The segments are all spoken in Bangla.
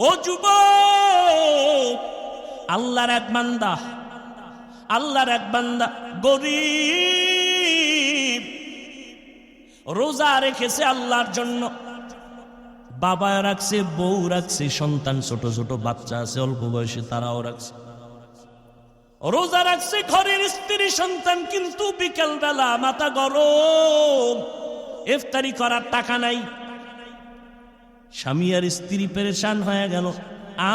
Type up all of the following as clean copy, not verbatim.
ও যুবক, আল্লাহর এক বান্দা, আল্লাহর এক বান্দা গরীব, রোজা রেখেছে আল্লাহর জন্য। বাবা রাখছে, বউ রাখছে, সন্তান ছোট ছোট বাচ্চা আছে অল্প বয়সে, তারাও রাখছে, রোজা রাখছে ঘরের স্ত্রী সন্তান। কিন্তু বিকেল বেলা মাথা গরম, ইফতারি করার টাকা নাই। স্বামী আর স্ত্রী পেরেশান হয়ে গেল।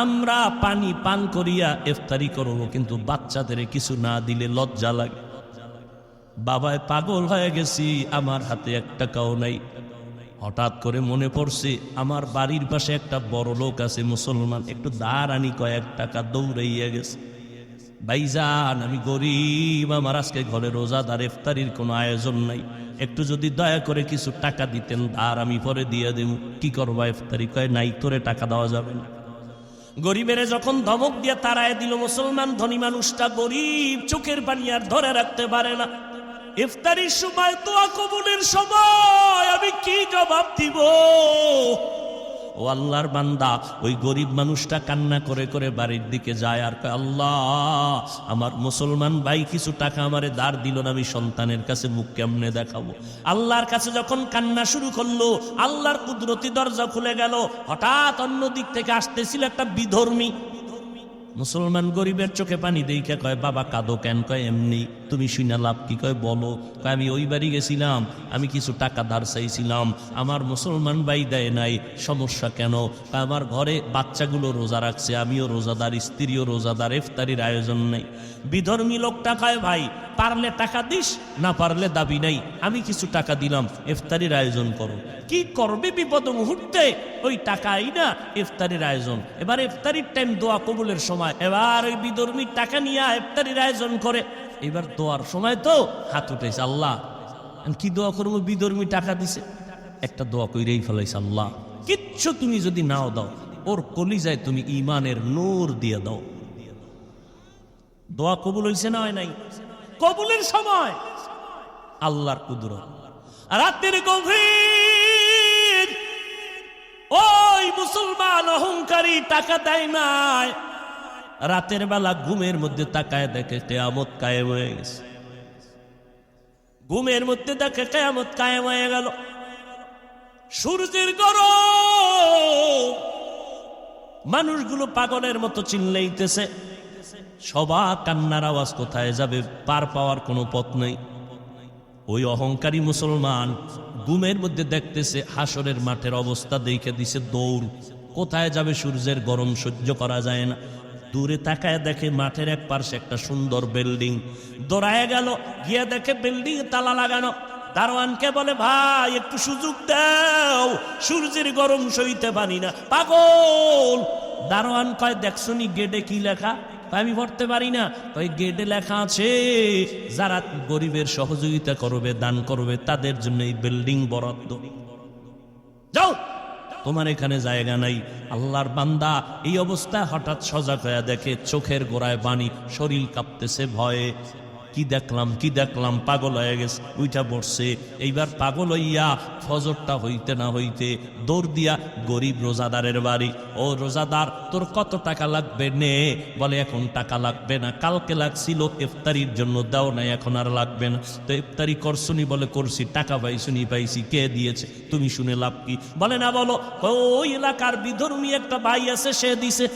আমরা পানি পান করিয়া ইফতারি করব, কিন্তু বাচ্চাদের কিছু না দিলে লজ্জা লাগে। বাবায় পাগল হয়ে গেছি, আমার হাতে এক টাকাও নাই। হঠাৎ করে মনে পড়ছে আমার বাড়ির পাশে একটা বড় লোক আছে মুসলমান, একটু দাঁড় আনি, কয়েক টাকা দৌড়াইয়া গেছে। ভাইজান, আমি গরিব, আমার আজকে ঘরে রোজাদার, ইফতারির কোনো আয়োজন নাই, একটু যদি দয়া করে কিছু টাকা দিতেন, আর আমি পরে দিয়ে দেব। কি করবা ইফতারি? কয় নাই, তোরে টাকা দেওয়া যাবে না। গরিবের যখন ধমক দিয়ে তাড়ায় দিল, মুসলমান ধনী মানুষটা গরিব, চোখের পানি আর ধরে রাখতে পারে না। ইফতারির সময়, দোয়া কবুলের সময় আমি কি জবাব দিব? ও আল্লাহর বান্দা, ওই গরিব মানুষটা কান্না করে করে বাড়ির দিকে যায় আর কয়, আল্লাহ, আমার মুসলমান ভাই কিছু টাকা আমারে ধার দিল না, আমি সন্তানের কাছে মুখ কেমনে দেখাবো? আল্লাহর কাছে যখন কান্না শুরু করলো, আল্লাহর কুদরতি দরজা খুলে গেল। হঠাৎ অন্য দিক থেকে আসতেছিল একটা বিধর্মী মুসলমান। গরিবের চোখে পানি দেখে কয়, বাবা কাঁদো কেন? কয় এমনি। তুমি শুনে লাভ কি? কয় বলো। কয় আমি ওই বাড়ি গেছিলাম, আমি কিছু টাকা ধার চাইছিলাম, আমার মুসলমান ভাই দেয় নাই। সমস্যা কেন? কয় আমার ঘরে বাচ্চাগুলো রোজা রাখছে, আমিও রোজাদার, স্ত্রীও রোজাদার, ইফতারির আয়োজন নেই। বিধর্মী লোকটা কয়, ভাই পারলে টাকা দিস, না পারলে দাবি নাই, আমি কিছু টাকা দিলাম, ইফতারির আয়োজন করো। কি করবে বিপদ মুহূর্তে? ওই টাকাই না ইফতারির আয়োজন। এবার ইফতারির টাইম, দোয়া কবুলের সময়, এবার ওই বিধর্মীর টাকা নিয়ে ইফতারির আয়োজন করে। এবার দোয়ার সময় তো হাত উঠেছে, আল্লাহ কি দোয়া করবো? বিধর্মী টাকা দিছে, একটা দোয়া কইরেই ফেলাইছে, আল্লাহ কিচ্ছু তুমি যদি নাও দাও, ওর কলিজায় তুমি ঈমানের নূর দিয়ে দাও। দোয়া কবুল হইছে না হয় নাই? কবুলের সময় আল্লাহর কুদরত। রাতের গভীর, ওই মুসলমান অহংকারী টাকা দেয় নাই, রাতের বেলা ঘুমের মধ্যে তাকায় দেখে কিয়ামত কায়েম হয়ে গেছে। ঘুমের মধ্যে দেখে কিয়ামত কায়েম হয়ে গেল। সূর্যের গরম, মানুষগুলো পাগলের মতো চিল্লাইতেছে। সবার কান্নার আওয়াজ কোথায় যাবে? পার পাওয়ার কোনো পথ নেই। ওই অহংকারী মুসলমান ঘুমের মধ্যে দেখতেছে হাসরের মাঠের অবস্থা, দেখে দিছে দৌড়। কোথায় যাবে? সূর্যের গরম সহ্য করা যায় না। দূরে তাকায় দেখে মাঠের এক পাশে একটা সুন্দর বিল্ডিং। দৌড়ায় গেল, গিয়ে দেখে বিল্ডিং তালা লাগানো। দারোয়ানকে বলে, ভাই একটু সুযোগ দাও, সূর্যের গরম সইতে পারি না, পাগল। দারোয়ান কয়, দেখছনি গেটে কি লেখা? আমি পড়তে পারি না। ওই গেটে লেখা আছে, যারা গরিবের সহযোগিতা করবে, দান করবে, তাদের জন্য এই বিল্ডিং বরাদ্দ। যাও, তোমার এখানে জায়গা নাই। আল্লাহর বান্দা এই অবস্থায় হঠাৎ সজাগ হয়ে দেখে চোখের গোড়ায় পানি, শরীর কাঁপতেছে ভয়ে। কি দেখলাম, কি দেখলাম, পাগল হয়ে গেছে, উইটা পড়ছে। এইবার পাগল হইয়া ফজরটা হইতে না হইতে দৌড় দিয়া গরিব রোজাদারের বাড়ি। ও রোজাদার, তোর কত টাকা লাগবে? নে। বলে এখন টাকা লাগবে না, কালকে লাগছিল, ইফতারির জন্য দাও নাই, এখন আর লাগবে না। তো ইফতারি করছুনি? বলে করছি। টাকা পাইছুনি? পাইছি। কে দিয়েছে? তুমি শুনে লাভ কি? বলে না, বলো। ওই এলাকার বিধর্মী একটা ভাই আছে, সে দিছে।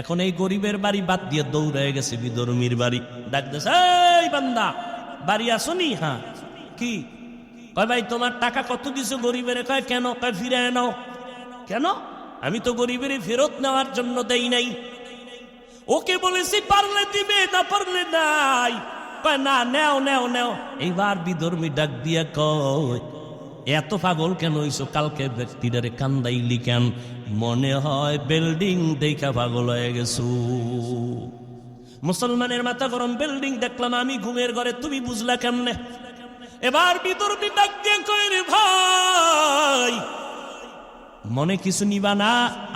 এখন এই গরিবের বাড়ি বাদ দিয়ে দৌড়ে গেছে বিধর্মীর বাড়ি। ডাকতেছে, এই বান্দা, বাড়ি আসনি? হ্যাঁ। কি? কয় ভাই তোমার টাকা কত দিছো গরিবের? কয় কেন? কয় ফিরে নাও। কেন? আমি তো গরিবের ফেরত নেওয়ার জন্য দেই নাই। ওকে বলেছি পারলে দিবে, না পারলে নাই। কয় না, নেও নেও নেও। এইবার বিধর্মী ডাক দিয়া কয়, এত পাগল কেন হইছো? কালকে ব্যক্তিটারে কান্দাইলি কেন? মনে হয় বিল্ডিং দেখা পাগল হয়ে গেছো। মুসলমানের মাথা গরম। বিল্ডিং দেখলাম আমি ঘুমের ঘরে, তুমি বুঝলা কেমনে? এবার বিধর্মী ডাক দিয়ে কয়, রে ভাই, মনে কিছু নিবা না,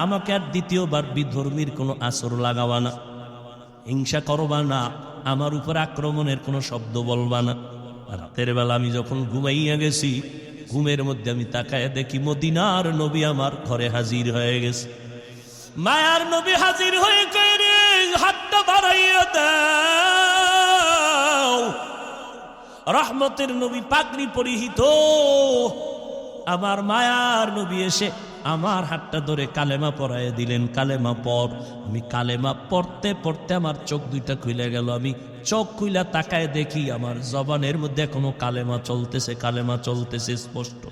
আমাকে আর দ্বিতীয়বার বিধর্মীর কোনো আসর লাগাবা না, হিংসা করবা না, আমার উপর আক্রমণের কোনো শব্দ বলবা না। রাতের বেলা আমি যখন ঘুমাইয়া গেছি, ঘুমের মধ্যে আমি তাকায় দেখি মদিনার নবী আমার ঘরে হাজির হয়ে গেছে। মায়ার নবী হাজির হয়ে কইরে হাতটা বাড়াইয়া দাও। রহমতের নবী পাগড়ি পরিহিত আমার মায়ার নবী এসে আমার হাতটা ধরে কালেমা পরাইয়া দিলেন। কালেমা পড়। আমি কালেমা পড়তে পড়তে আমার চোখ দুইটা খুলে গেল। আমি চোখ খুইলা তাকায় দেখি আমার জবানের মধ্যে এখনো কালেমা চলতেছে, কালেমা চলতেছে স্পষ্ট।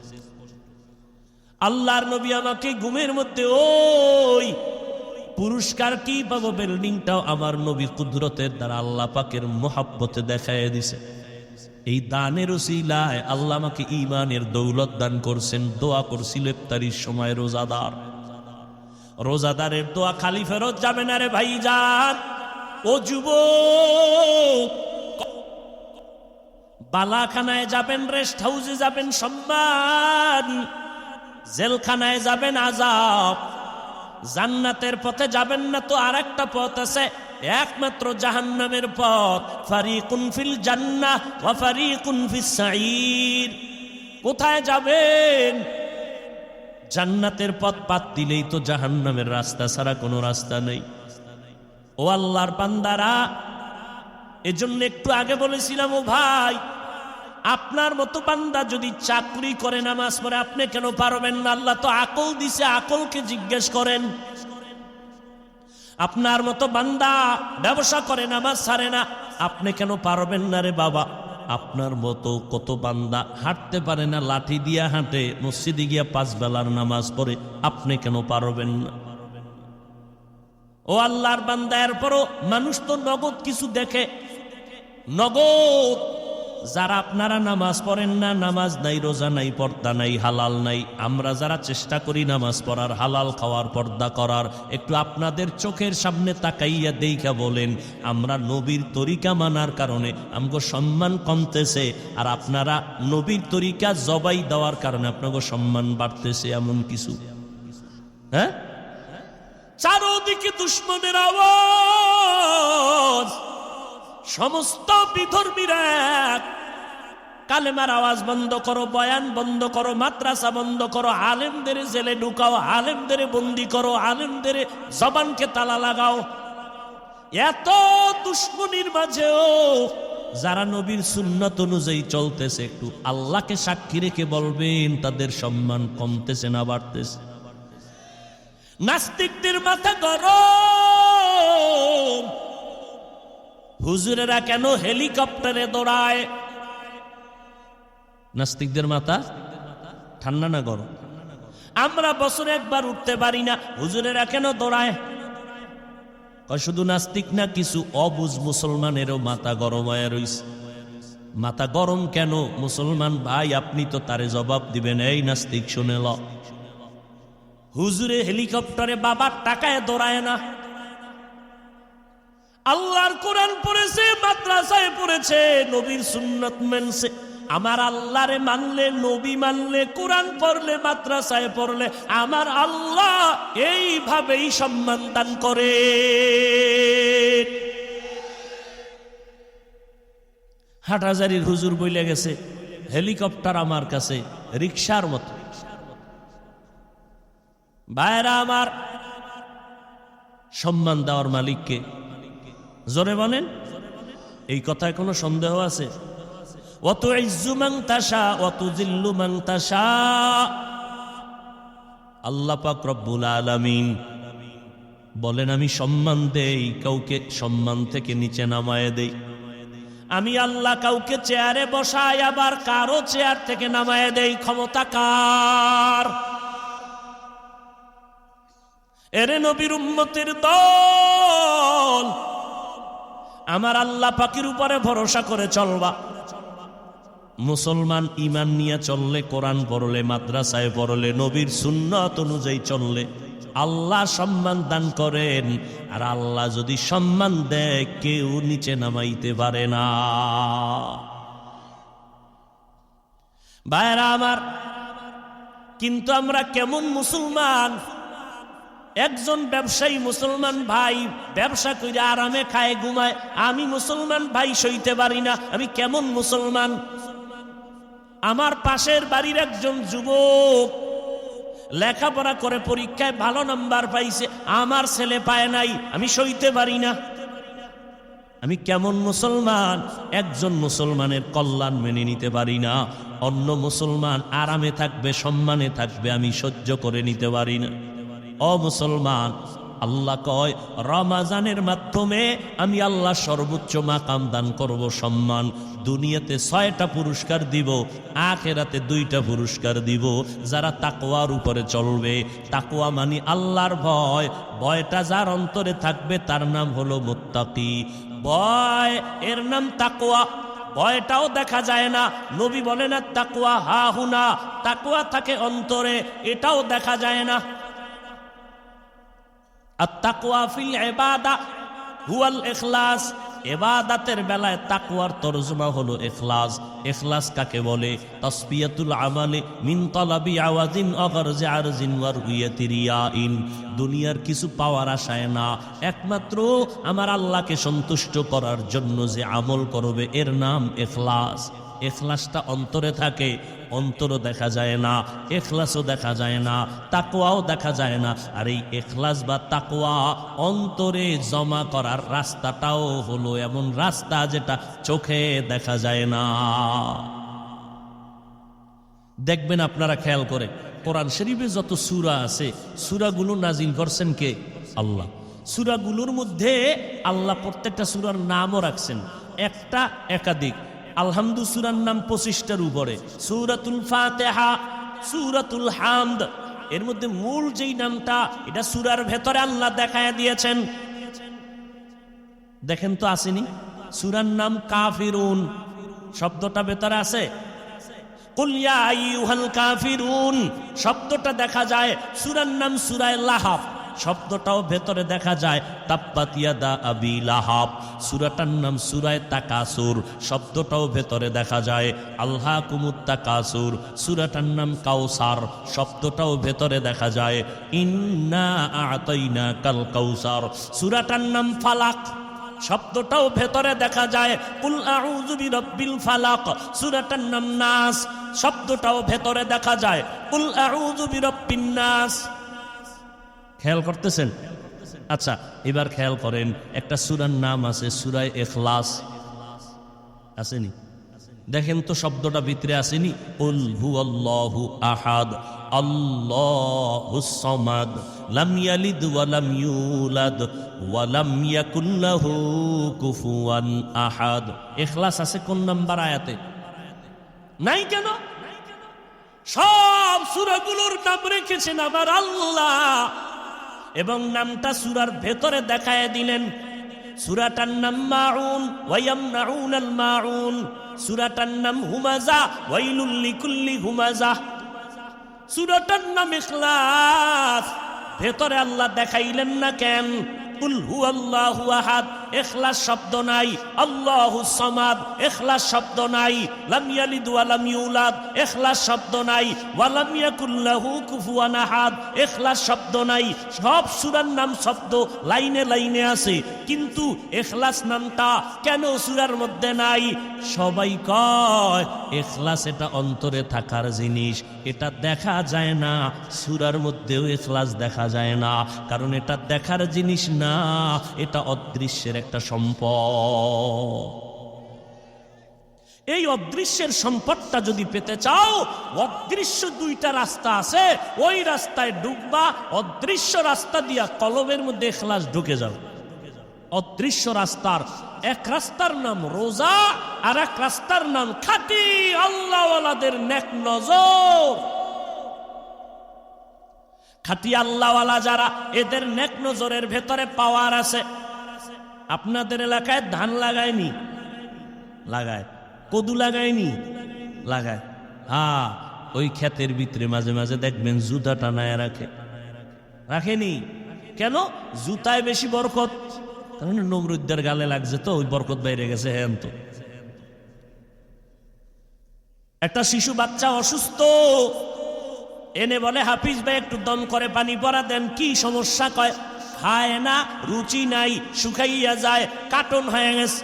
আল্লাহর নবী আমাকে ঘুমের মধ্যে ওই পুরস্কার কি পাবো বিল্ডিংটাও আমার নবী কুদরতের দ্বারা আল্লাহ পাকের মোহাব্বতে দেখায় দিছে। এই দানের উসিলায় আল্লাহ আমাকে ঈমানের দৌলত দান করছেন। দোয়া করছিল ইফতারির সময় রোজাদারের দোয়া খালি ফেরত যাবে না রে ভাইজান। ও যুবক, বালাখানায় যাবেন, রেস্ট হাউসে যাবেন সম্মান, জেলখানায় যাবেন আযাব, জান্নাতের পথে যাবেন না তো আরেকটা পথ আছে, একমাত্র জাহান্নামের পথ। ফারিকুন ফিল জান্নাহ ওয়া ফারিকুন ফিস সাঈর। কোথায় যাবেন? জান্নাতের পথ বাদ দিলেই তো জাহান্নামের রাস্তা ছাড়া কোনো রাস্তা নেই। ও আল্লাহর বান্দারা, এজন্য একটু আগে বলেছিলাম, ও ভাই, আপনার মতো বান্দা যদি চাকরি করে নামাজ পড়ে আপনি কেন পারবেন না? আল্লাহ তো আকল দিছে, আকলকে জিজ্ঞেস করেন। আপনার মতো বান্দা ব্যবসা করে নামাজ ছাড়ে না, আপনি কেন পারবেন না রে বাবা? আপনার মতো কত বান্দা হাঁটতে পারে না, লাঠি দিয়া হাঁটে, মসজিদে গিয়া 5 বেলার নামাজ পড়ে, আপনি কেন পারবেন না? ও আল্লাহর বান্দা, এরপরও মানুষ তো নগদ কিছু দেখে, নগদ। যারা আপনারা নামাজ পড়েন না, নামাজ নাই, রোজা নাই, পর্দা নাই, হালাল নাই, আমরা যারা চেষ্টা করি নামাজ পড়ার, হালাল খাওয়ার, পর্দা করার, একটু আপনাদের চোখের সামনে তাকাইয়া দেইখা বলেন, আমরা নবীর তরিকা মানার কারণে আমগো সম্মান কমতেছে, আর আপনারা নবীর তরিকা জবাই দেওয়ার কারণে আপনাকে সম্মান বাড়তেছে, এমন কিছু? হ্যাঁ, চারদিকে দুশ্মনের আওয়াজ, সমস্ত বিধর্মীরা কালেমার আওয়াজ বন্ধ করো, বয়ান বন্ধ করো, মাদ্রাসা বন্ধ করো, আলেমদের জেলে ঢুকাও, আলেমদের বন্দি করো, আলেমদের জবানকে তালা লাগাও। এত দুশ্মনীর মাঝেও যারা নবীর সুন্নত অনুযায়ী চলতেছে, একটু আল্লাহকে সাক্ষী রেখে বলবেন তাদের সম্মান কমতেছে না বাড়তেছে? নাস্তিকদের মাথা গরম, হুজুরেরা কেন হেলিকপ্টারে দৌড়ায়? নাস্তিকদের মাথা ঠান্ডা না গরম? আমরা বছরে একবার উঠতে পারি না, হুজুরেরা কেন দৌড়ায়? শুধু নাস্তিক না, কিছু অবুঝ মুসলমানেরও মাথা গরম হয়ে রইছে। মাথা গরম কেন? মুসলমান ভাই, আপনি তো তারে জবাব দিবেন। এই নাস্তিক, শুনে ল, হুজুরে হেলিকপ্টারে বাবার টাকায় দৌড়ায় না, আল্লাহর কোরআন পড়েছে, মাদ্রাসায় পড়েছে, নবীর সুন্নাত মানছে। আমার আল্লাহরে মানলে, নবী মানলে, কোরআন পড়লে, মাদ্রাসায় পড়লে আমার আল্লাহ এইভাবেই সম্মান দান করে। হাটহাজারীর হুজুর বইলে গেছে, হেলিকপ্টার আমার কাছে রিকশার মতো। ভাইরা আমার, সম্মান দেওয়ার মালিককে জোরে বলেন। এই কথায় কোনো সন্দেহ আছে? ওয়াতু ইজ্জু মান তাশা ওয়াতু জিল্লু মান তাশা। আল্লাহ পাক রব্বুল আলামিন বলেন, আমি সম্মান দেই, কাউকে সম্মান থেকে নিচে নামায় দেই। আমি আল্লাহ কাউকে চেয়ারে বসাই, আবার কারো চেয়ার থেকে নামায় দেই। ক্ষমতা কার? এরে নবীর উম্মতের দল, আমার আল্লাহ পাকের উপরে ভরসা করে চলবা। মুসলমান ইমান নিয়ে চললে, কোরআন পড়লে, মাদ্রাসায় পড়লে, নবীর সুন্নাত অনুযায়ী চললে আল্লাহ সম্মান দান করেন। আর আল্লাহ যদি সম্মান দেয়, কেউ নিচে নামাইতে পারে না। ভাইরা আমার, কিন্তু আমরা কেমন মুসলমান? একজন ব্যবসায়ী মুসলমান ভাই ব্যবসা করে আরামে খায়, ঘুমায়, আমি মুসলমান ভাই সইতে পারি না। আমি কেমন মুসলমান? আমার পাশের বাড়ির একজন যুবক লেখাপড়া করে পরীক্ষায় ভালো নাম্বার পাইছে, আমার ছেলে পায় নাই, আমি সইতে পারি না। আমি কেমন মুসলমান? একজন মুসলমানের কল্যাণ মেনে নিতে পারি না, অন্য মুসলমান আরামে থাকবে, সম্মানে থাকবে, আমি সহ্য করে নিতে পারি না। ও মুসলমান, আল্লাহ কয় রমাজানের মাধ্যমে আমি আল্লাহ সর্বোচ্চ মাকাম দান করব, সম্মান। দুনিয়াতে 6টা পুরস্কার দিব, আখিরাতে 2টা পুরস্কার দিব। যারা তাকওয়ার উপরে চলবে, তাকওয়া মানে আল্লাহর ভয়, ভয়টা যার অন্তরে থাকবে তার নাম হলো মুত্তাকি। ভয় এর নাম তাকওয়া। ভয়টাও দেখা যায় না, নবী বলেন না তাকওয়া হা হুনা, তাকওয়া থাকে অন্তরে, এটাও দেখা যায় না। আত-তাকওয়া ফিল ইবাদা হুয়াল ইখলাস। ইবাদতের বেলায় তাকওয়ার তরজমা হলো ইখলাস। ইখলাস কাকে বলে? তাসবিয়াতুল আমালি মিন তালাবি আওয়াজিন অগরজি আরজিন ওয়া রুয়াতি রিয়াইন। দুনিয়ার কিছু পাওয়ার আশায় না, একমাত্র আমার আল্লাহকে সন্তুষ্ট করার জন্য যে আমল করবে এর নাম ইখলাস। ইখলাসটা অন্তরে থাকে, অন্তরও দেখা যায় না, ইখলাসও দেখা যায় না, তাকওয়াও দেখা যায় না। আর এই ইখলাস বা তাকওয়া অন্তরে জমা করার রাস্তাটাও হলো এমন রাস্তা যেটা চোখে দেখা যায় না। দেখবেন আপনারা খেয়াল করে, কোরআন শরীফে যত সূরা আছে, সূরাগুলো নাজিল করছেন কে? আল্লাহ। সূরাগুলোর মধ্যে আল্লাহ প্রত্যেকটা সূরার নামও রাখছেন, একটা একাধিক। আলহামদু সূরার নাম 25টার উপরে, সূরাতুল ফাতিহা, সূরাতুল হামদ। এর মধ্যে মূল যেই নামটা, এটা সূরার ভেতরে আল্লাহ দেখায় দিয়েছেন। দেখেন তো আসেনি? সূরার নাম কাফিরুন, শব্দটা ভেতরে আছে। কুল ইয়া আইয়ুহাল কাফিরুন শব্দটা দেখা যায়। সূরার নাম সূরা লাহাব, শব্দটাও ভেতরে দেখা যায়। তাব্বাত ইয়াদা আবি লাহাব, সূরাটার নাম সূরা তাকাসুর, শব্দটাও ভেতরে দেখা যায়। আলহাকুমুত তাকাসুর, সূরাটার নাম কাউসার, শব্দটাও ভেতরে দেখা যায়। ইন্না আ'তাইনাকাল কাউসার, সূরাটার নাম ফালাক, শব্দটাও ভেতরে দেখা যায়। কুল আউযু বিরাব্বিল ফালাক, সূরাটার নাম নাস, শব্দটাও ভেতরে দেখা যায়। কুল আউযু বিরাব্বিন নাস। খেয়াল করতেছেন? আচ্ছা, এবার খেয়াল করেন, একটা সূরার নাম আছে সূরা ইখলাস, আসেনি? দেখেন তো শব্দটা ভিতরে আসেনি? কুল হুয়াল্লাহু আহাদ আল্লাহুস সামাদ লাম ইয়ালিদ ওয়া লাম ইউলাদ ওয়া লাম ইয়াকুল লাহু কুফুয়ান আহাদ। ইখলাস আছে কোন নাম্বার আয়াতে? নাই কেন? সব সূরাগুলোর নাম রেখেছেন আবার আল্লাহ, এবং নামটা সূরার ভেতরে দেখায় দিলেন। সূরাটার নাম মাউন ওয়া ইয়ামনাউনাল মাউন, সূরাটার নাম হুমাজা ওয়াইলুল লিকুল্লি হুমাজা, সূরাটার নাম ইখলাস। ভেতরে আল্লাহ দেখাইলেন না কেন? কুল হুয়াল্লাহু আহাদ, ইখলাস শব্দ নাই। আল্লাহুস সামাদ, ইখলাস শব্দ নাই। লাম ইয়ালিদ ওয়া লাম ইউলাদ, ইখলাস শব্দ নাই। ওয়া লাম ইয়াকুল লাহু কুফুয়ান আহাদ, ইখলাস শব্দ নাই। সব সূরার নাম শব্দ লাইনে লাইনে আছে, কিন্তু ইখলাস নামটা কেন সূরার মধ্যে নাই? সবাই কয় ইখলাস এটা অন্তরে থাকার জিনিস, এটা দেখা যায় না। সূরার মধ্যেও ইখলাস দেখা যায় না, কারণ এটা দেখার জিনিস না, এটা অদৃশ্যের একটা সম্পদ। এই অদৃশ্যের সম্পদটা যদি পেতে চাও, অদৃশ্য 2টা রাস্তা আছে, ওই রাস্তায় ঢুকবা। অদৃশ্য রাস্তা দিয়া কলবের মধ্যে ইখলাস ঢুকে যাবে। অদৃশ্য রাস্তার এক রাস্তার নাম রোজা, আর এক রাস্তার নাম খাঁটি আল্লাহওয়ালাদের নেক নজর। খাঁটি আল্লাহওয়ালা যারা, এদের নেক নজরের ভেতরে পাওয়ার আছে। আপনাদের এলাকায় ধান লাগায়নি? লাগায়। কদু লাগায়নি? লাগায়। হ্যাঁ, ওই ক্ষেতের ভিতরে মাঝে মাঝে দেখবেন জুতা টানায় রাখে। রাখেনি কেন? জুতায় বেশি বরকত। কারণ নমরুদ্দের গালে লাগছে তো, ওই বরকত বাইরে গেছে। হ্যাঁ, তো একটা শিশু বাচ্চা অসুস্থ, এনে বলে হাফিজ ভাই একটু দম করে পানি পরা দেন। কি সমস্যা? কয় খায় না, রুচি নাই, শুকাইয়া যায়, কাটন হয়ে গেছে।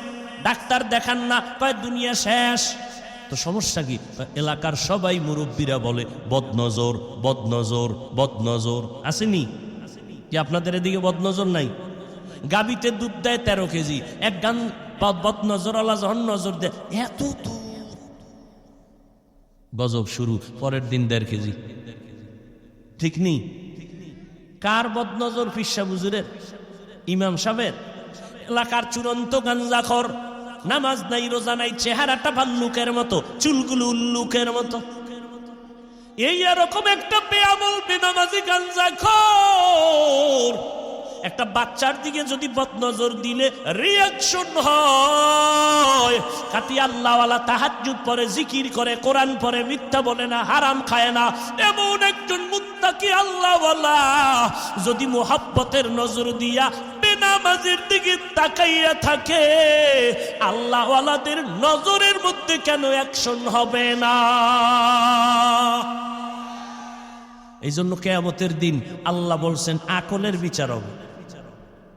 ডাক্তার দেখান না? কয় দুনিয়া শেষ। তো সমস্যা কি? এলাকার সবাই মুরব্বীরা বলে বদনজর বদনজর বদনজর। আসেনি কি আপনাদের এদিকে বদনজর নাই? গাবিতে দুধ দেয় 13 কেজি, এক গান বদনজর আল্লাহ যখন নজর দেয় এত দুধ, গজব শুরু। পরের দিন 1.5 কেজি। ঠিক নেই? কার বদনজর? পিসা হুজুরের, ইমাম সাহেবের। এলাকার চূড়ান্ত গাঞ্জাখর, নামাজ নাই রোজা নাই, চেহারাটা ভাল্লুকের মতো, চুলগুলো উল্লুকের মতো। এই এরকম একটা বেআমল বেনামাজি গাঞ্জাখর একটা বাচ্চার দিকে যদি বদনজর দিলে রিয়াকশন হয়। খাতি আল্লাহওয়ালা, তাহাজ্জুদ পড়ে, জিকির করে, কোরআন পড়ে, মিথ্যা বলে না, হারাম খায় না, এমন একজন মুত্তাকি আল্লাহওয়ালা যদি মুহাব্বতের নজর দিয়া বেনামাজের দিকে তাকাইয়া থাকে, আল্লাহওয়ালাদের নজরের মধ্যে কেন অ্যাকশন হবে না? এই জন্য কিয়ামতের দিন আল্লাহ বলছেন আকলের বিচার হবে।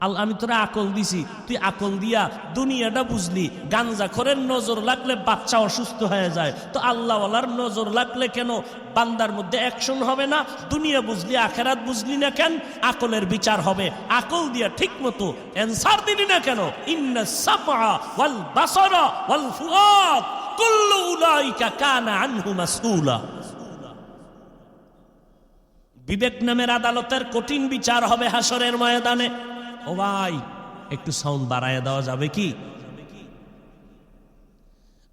আল্লাহ, আমি তোরা আকল দিছি, তুই আকল দিয়া দুনিয়াটা বুঝলি। গাঞ্জাখোরের নজর লাগলে বাচ্চা অসুস্থ হয়ে যায়, তো আল্লাহওয়ালার নজর লাগলে কেন বান্দার মধ্যে অ্যাকশন হবে না? দুনিয়া বুঝলি, আখেরাত বুঝলি না কেন? আকলের বিচার হবে। আকল দিয়া ঠিক মতো অ্যানসার দিলি না কেন? ইন্নাস সামআ ওয়াল বাসারা ওয়াল ফুআদ কুল্লু উলাইকা কানা আনহু মাসউলা। বিবেক নামের আদালতের কঠিন বিচার হবে হাসরের ময়দানে। ও ভাই, একটু সাউন্ড বাড়ায় দেওয়া যাবে কি?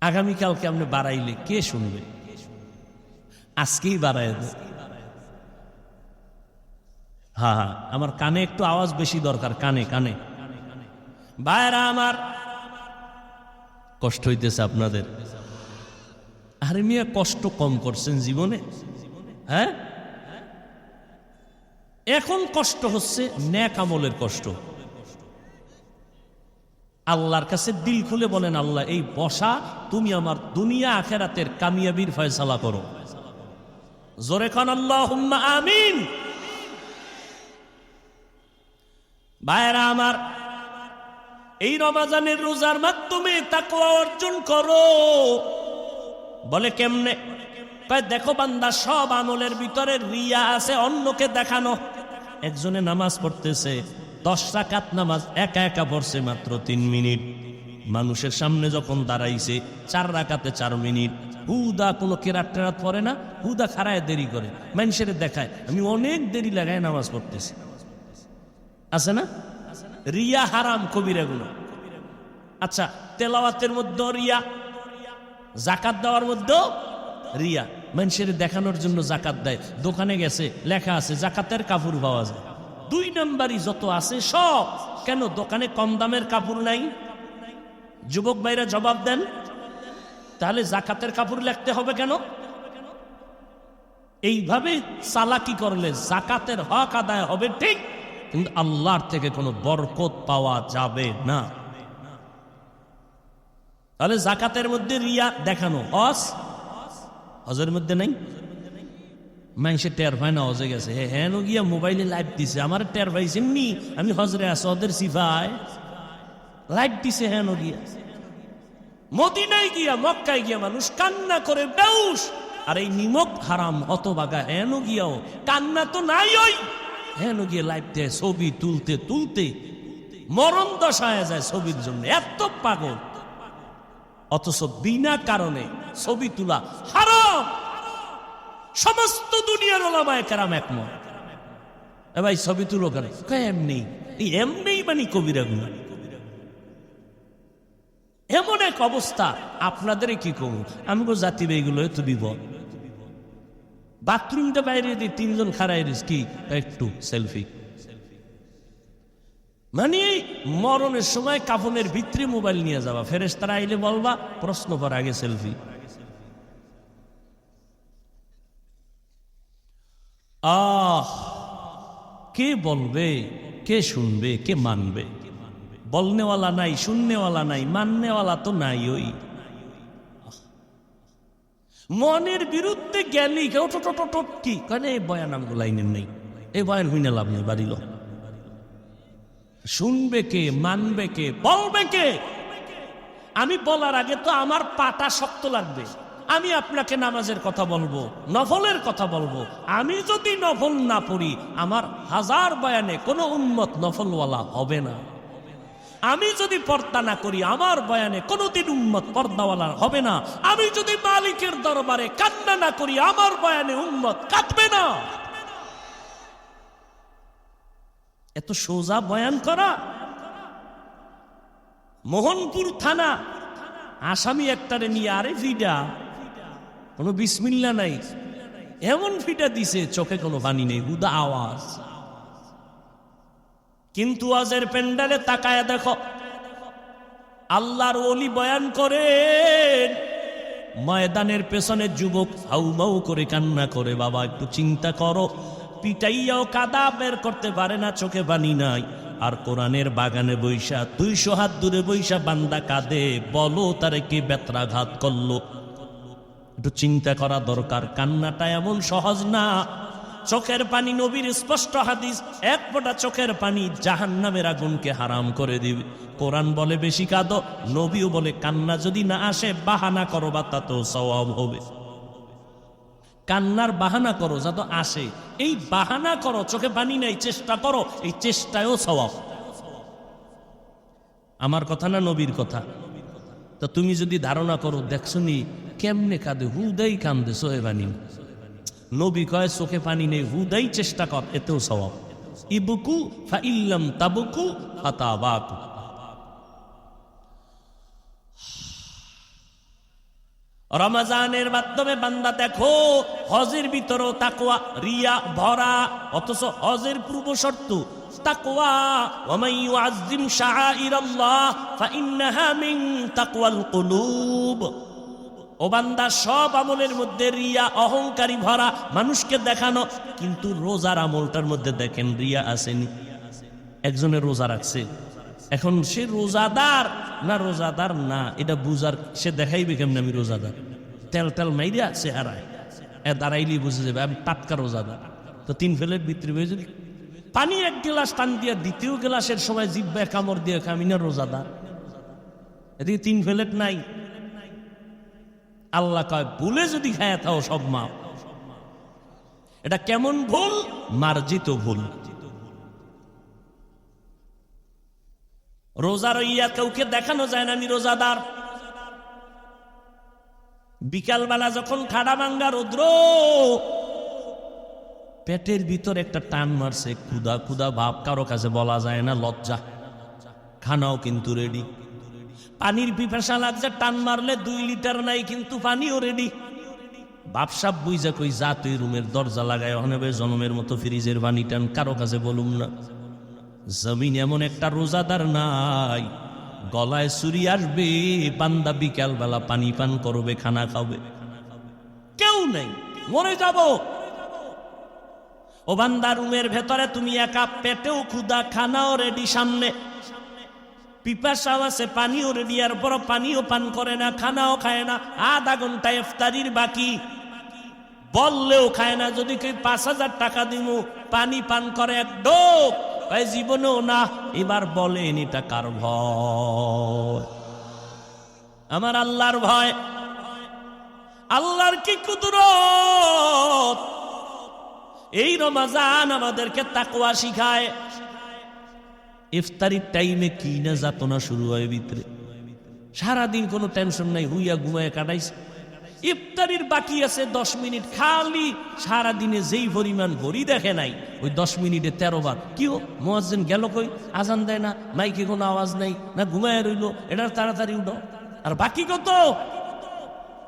আগামীকালকে আপনি বাড়াইলে কে শুনবে? আজকেই বাড়ায় দে। হ্যাঁ, আমার কানে একটু আওয়াজ বেশি দরকার, কানে কানে। ভাইরা আমার, কষ্ট হইতেছে আপনাদের? আরে মিয়া, কষ্ট কম করছেন জীবনে? হ্যাঁ, এখন কষ্ট হচ্ছে নেক আমলের কষ্ট। আল্লাহর কাছে দিল খুলে বলেন, আল্লাহ, এই বসা তুমি আমার দুনিয়া আখেরাতের কামিয়াবির ফয়সালা করো। জোরে খান আল্লাহুম্মা আমিন। ভাইরা আমার, এই রমজানের রোজার মাধ্যমে তাকওয়া অর্জন করো। বলে কেমনে? দেখো বান্দা, সব আমলের ভিতরে রিয়া আছে, অন্যকে দেখানো। একজনে নামাজ পড়তেছে, 10 রাকাত নামাজ একা একা পড়ছে মাত্র 3 মিনিট। মানুষের সামনে যখন দাঁড়াইছে 4 রাকাতে 4 মিনিট। হুদা কোনো কেরাত টেরাত পড়ে না, হুদা খাড়ায় দেরি করে, মানুষের দেখায় আমি অনেক দেরি লাগায় নামাজ পড়তেছি। আছে না? রিয়া হারাম, কবিরা গুনাহ। আচ্ছা, তেলাওয়াতের মধ্যে রিয়া, যাকাত দেওয়ার মধ্যেও রিয়া। মানুষের দেখানোর জন্য যাকাত দেয়, দোকানে গেছে লেখা আছে যাকাতের কাপড় পাওয়া যায়। 2 নাম্বারই যত আছে সব। কেন দোকানে কম দামের কাপড় নাই? যুবক ভাইরা জবাব দেন। তাহলে যাকাতের কাপড় লিখতে হবে কেন? এইভাবে চালাকি করলে যাকাতের হক আদায় হবে ঠিক, কিন্তু আল্লাহর থেকে কোনো বরকত পাওয়া যাবে না। তাহলে যাকাতের মধ্যে রিয়া দেখানো, হজের মধ্যে নাই। মানুষের টের পায় না হজে গেছে, হ্যাঁ গিয়া মোবাইলে লাইভ দিছে, আমার টের পাইছেন নি আমি হজরে আছি, ওদের সিফায় লাইভ দিছে। হ্যাঁ গিয়া মদিনায় গিয়া, মক্কায় গিয়া মানুষ কান্না করে বেউস। আর এই নিমক হারাম হতভাগা হেন গিয়াও কান্না তো নাই। ওই হেন গিয়ে লাইভ দেয়, ছবি তুলতে তুলতে মরণ দশায় যায় ছবির জন্য, এত পাগল। অথচ বিনা কারণে ছবি তোলা হারাম। সমস্ত দুনিয়ার ওলামায়ে কেরাম একমত। এ ভাই, ছবি তুলো কেন? এমনি এমনি মানে কবিরা গুনাহ। এমন এক অবস্থা, আপনাদের কি কমু? আমি গো জাতি এইগুলো তো বিপদ। বাথরুমটা বাইরে দিয়ে 3 জন খাড়াই রিস, কি একটু সেলফি। মানে মরণের সময় কাফনের ভিতরে মোবাইল নিয়ে যাবা, ফেরেশতারা আইলে বলবা প্রশ্ন কর আগে সেলফি। কে বলবে, কে শুনবে, কে মানবে? বলনেওয়ালা নাই, শুননেওয়ালা নাই, মাননেওয়ালা তো নাই। ওই মনের বিরুদ্ধে গেলি কেউ কি কেন? এই বয়ান আমগুলো লাইনের নেই, এই বয়ান হইনা লাভ নেই, বাড়িল। শুনবে কে, মানবে কে, বলবে কে? আমি বলার আগে তো আমার পাটা শক্ত লাগবে। আমি আপনাকে নামাজের কথা বলবো, নফলের কথা বলবো। আমি যদি নফল না পড়ি, আমার হাজার বয়ানে কোনো উম্মত নফলওয়ালা হবে না। আমি যদি পর্দা না করি, আমার বয়ানে কোনোদিন উম্মত পর্দাওয়ালা হবে না। আমি যদি মালিকের দরবারে কান্না না করি, আমার বয়ানে উম্মত কাঁদবে না। এত সোজা বয়ান করা। মোহনপুর থানা আসামি একটারে নিয়ে, আরে ফিডা, কোনো বিসমিল্লা নাই, এমন ফিডা দিছে চোখে কোনো পানি নেই, হুদা আওয়াজ। কিন্তু আজের প্যান্ডালে তাকায়া দেখো, আল্লাহর ওলি বয়ান করেন, ময়দানের পেছনে যুবক হাউমাউ করে কান্না করে। বাবা একটু চিন্তা করো, পিটাইয়াও কাদা বের করতে পারে না, চোখে পানি নাই। আর কোরআনের বাগানে বৈশা 200 হাত দূরে বৈশা বান্দা কাঁদে, বলো তারে কে বেত্রাঘাত করলো। একটু চিন্তা করা দরকার। কান্নাটা এমন সহজ না। চোখের পানি, নবীর স্পষ্ট হাদিস, এক ফোঁটা চোখের পানি জাহান্নামের আগুনকে হারাম করে দিবে। কোরআন বলে বেশি কাঁদো, নবীও বলে কান্না যদি না আসে বাহানা করো, বা তাতেও সওয়াব হবে। কান্নার বাহানা করো যাতে আসে, এই বাহানা করো, চোখে পানি নাই চেষ্টা করো, এই চেষ্টায়ও সওয়াব। আমার কথা না নবীর কথা। তো তুমি যদি ধারণা করো, দেখছো নি কেমনে কাঁদে, হুদাই কান্দে, চোখে পানি। নবী কয় চোখে পানি নেই, হুদাই চেষ্টা কর, এতেও সওয়াব। ইবকু ফাইল্লাম তাবকু ফাতাবাকু। রমজানের মাধ্যমে বান্দা দেখো, হজের ভিতরেও তাকওয়া, রিয়া ভরা, অথচ হজের পূর্ব শর্ত তাকওয়া। ওয়া মান ইউআযযিম শাআইরাল্লাহ ফাইন্নাহা মিন তাকওয়াল কুলুব। ও বান্দা, সব আমলের মধ্যে রিয়া, অহংকারী ভরা, মানুষকে দেখানো। কিন্তু রোজার আমলটার মধ্যে দেখেন রিয়া আসেনি। একজনের রোজা রাখছে, এখন সে রোজাদার না রোজাদার না এটা বুঝার, সে দেখাইবে কেমন আমি রোজাদার। তেল তেল মাইরে আছে হারায়, দাঁড়াইলি বুঝে যাবে আমি টাটকা রোজাদার। তো 3 প্লেট ভিতরে যদি পানি 1 গ্লাস টান দিয়া, দ্বিতীয় গ্লাসের সময় জিব্বায় কামড় দিয়ে আমি না রোজাদার। এদিকে 3 প্লেট নাই। আল্লাহ কয় ভুলে যদি খায় থাও সব মাপ। এটা কেমন ভুল? মার্জিত ভুল। রোজা রইয়া কাউকে দেখানো যায় না আমি রোজাদার। বিকালবেলা যখন ঠাডা ভাঙ্গা রৌদ্র, পেটের ভিতর একটা টান মারছে, ক্ষুধা ক্ষুধা ভাব, কারো কাছে বলা যায় না, লজ্জা। খানাও কিন্তু রেডি, পানির পিপাসা লাগছে, টান মারলে 2 লিটার নাই, কিন্তু পানিও রেডি। বাপসাপ বুঝা কই যা তুই রুমের দরজা লাগায় অনেবে জনমের মতো ফ্রিজের পানি টান, কারো কাছে বলুম না। জমিন এমন একটা রোজাদার নাই, গলায় ছুরি আসবে, বান্দা বিকাল বেলা পানি পান করবে, খানা খাবে, কেউ নেই, মরে যাব। ও বান্দা, রুমের ভেতরে তুমি একা, পেটেও ক্ষুধা, খানাও রেডি সামনে, পিপাসাও আছে, পানিও রেডি, আর বড় পানিও পান করে না, খানাও খায় না, আধা ঘন্টা ইফতারির বাকি, বললেও খায় না। যদি কেউ 5000 টাকা দিব পানি পান করে এক ডোক, জীবনেও না। এবার বলেন এটা কার ভয়? আমার আল্লাহর ভয়। আল্লাহর কি কুদরত! এই রমজান আমাদেরকে তাকওয়া শিখায়। ইফতারির টাইমে কি না যাতনা শুরু হয় ভিতরে, সারাদিন কোনো টেনশন নাই, হুইয়া ঘুমায় কাটাইছে। ইফতারির বাকি আছে 10 মিনিট, খালি সারাদিনে যেই পরিমাণ ঘড়ি দেখে নাই, ওই 10 মিনিটে 13 বার কিও মুয়াজ্জিন গেল কই, আজান দেয় না, মাইকে কোনো আওয়াজ নাই, না ঘুমায় রইল, এটার তাড়াতাড়ি উঠো। আর বাকি কত?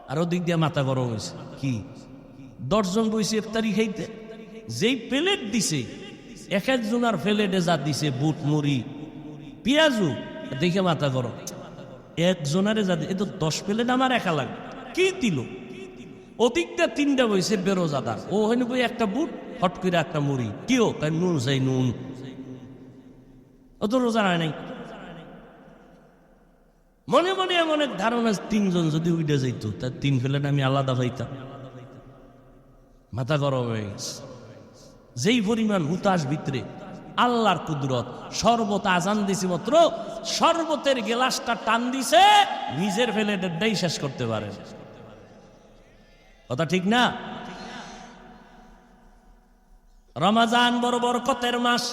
আর ওদিক দিয়ে মাথা গরম হয়েছে, কি 10 জন বইছে ইফতারি খাইতে, যেই প্লেট দিছে, এক একজনের প্লেটে যা দিছে বুট মুড়ি পেঁয়াজু, দেখে মাথা গরম। একজনারে যা এ তো 10 প্লেট আমার একা লাগে, কি দিল? ওদিকটা 3টা বইছে বেরোজাদার, ও হইনি বই একটা বুট, হট করে একটা মুড়ি, কিও তাই নুন চাই নুন, ও তো রোজা হয় নাই। মনে মনে এমন এক ধারণা, 3 জন যদি উইডে যাইতো, তার 3 প্লেট আমি আলাদা পাইতাম। মাথা গরম হয়ে গেছে। যেই পরিমাণ হুতাশ ভিতরে, আল্লাহর কুদরত। শরবত আজান দিছি মাত্র, শরবতের গ্লাসটা টান দিছে, নিজের প্লেটেরটাই শেষ করতে পারে। কথা ঠিক না? রমাজান বড় বরকতের মাস,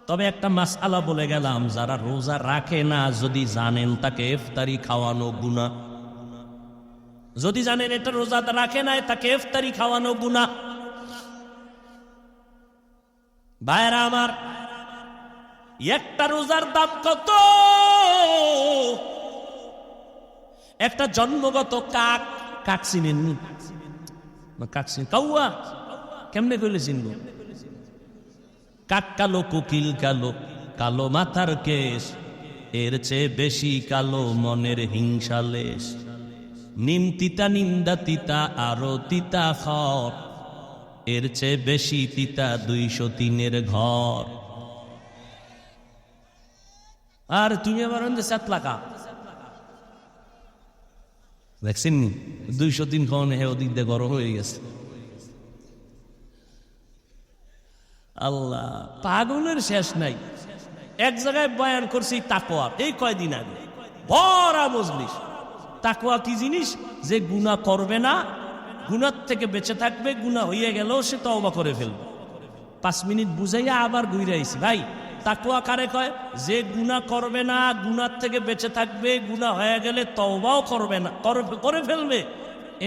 তবে একটা মাসআলা বলে গেলাম, যারা রোজা রাখে না যদি জানেন তাকে ইফতারি খাওয়ানো গুনাহ। যদি জানেন এটা রোজা রাখে নাই তাকে ইফতারি খাওয়ানো গুনাহ। ভাইরা আমার, একটা রোজার দাম কত? একটা জন্মগত কাক, কাক চিনেননি? কাক চিন, কাউয়া কেমনে কইলে চিনব? কাক কালো, কোকিল কালো, কালো মাথার কেশ, এর চেয়ে বেশি কালো মনের হিংসা লেশ। নিম তিতা নিন্দা তিতা আরো তিতা খর, এর চেয়ে বেশি তিতা 203-এর ঘর। আর তুমি আবার সাতলাকা দেখছেন নি? 203 খাওয়ানো হে ওদিক দিয়ে গরম হয়ে গেছে। আল্লাহ, পাগলের শেষ নাই। এক জায়গায় বয়ান করছি তাকওয়া, এই কয়দিন আগে বড় মজলিস। তাকওয়া কি জিনিস? যে গুনাহ করবে না, গুনাহ থেকে বেঁচে থাকবে, গুনাহ হয়ে গেলেও সে তওবা করে ফেলবে। 5 মিনিট বুঝাইয়া আবার ঘুরে আইছি। ভাই, তাকওয়া কারে কয়? যে গুনাহ করবে না, গুনাহ থেকে বেঁচে থাকবে, গুনাহ হয়ে গেলে তওবাও করবে না, করে ফেলবে।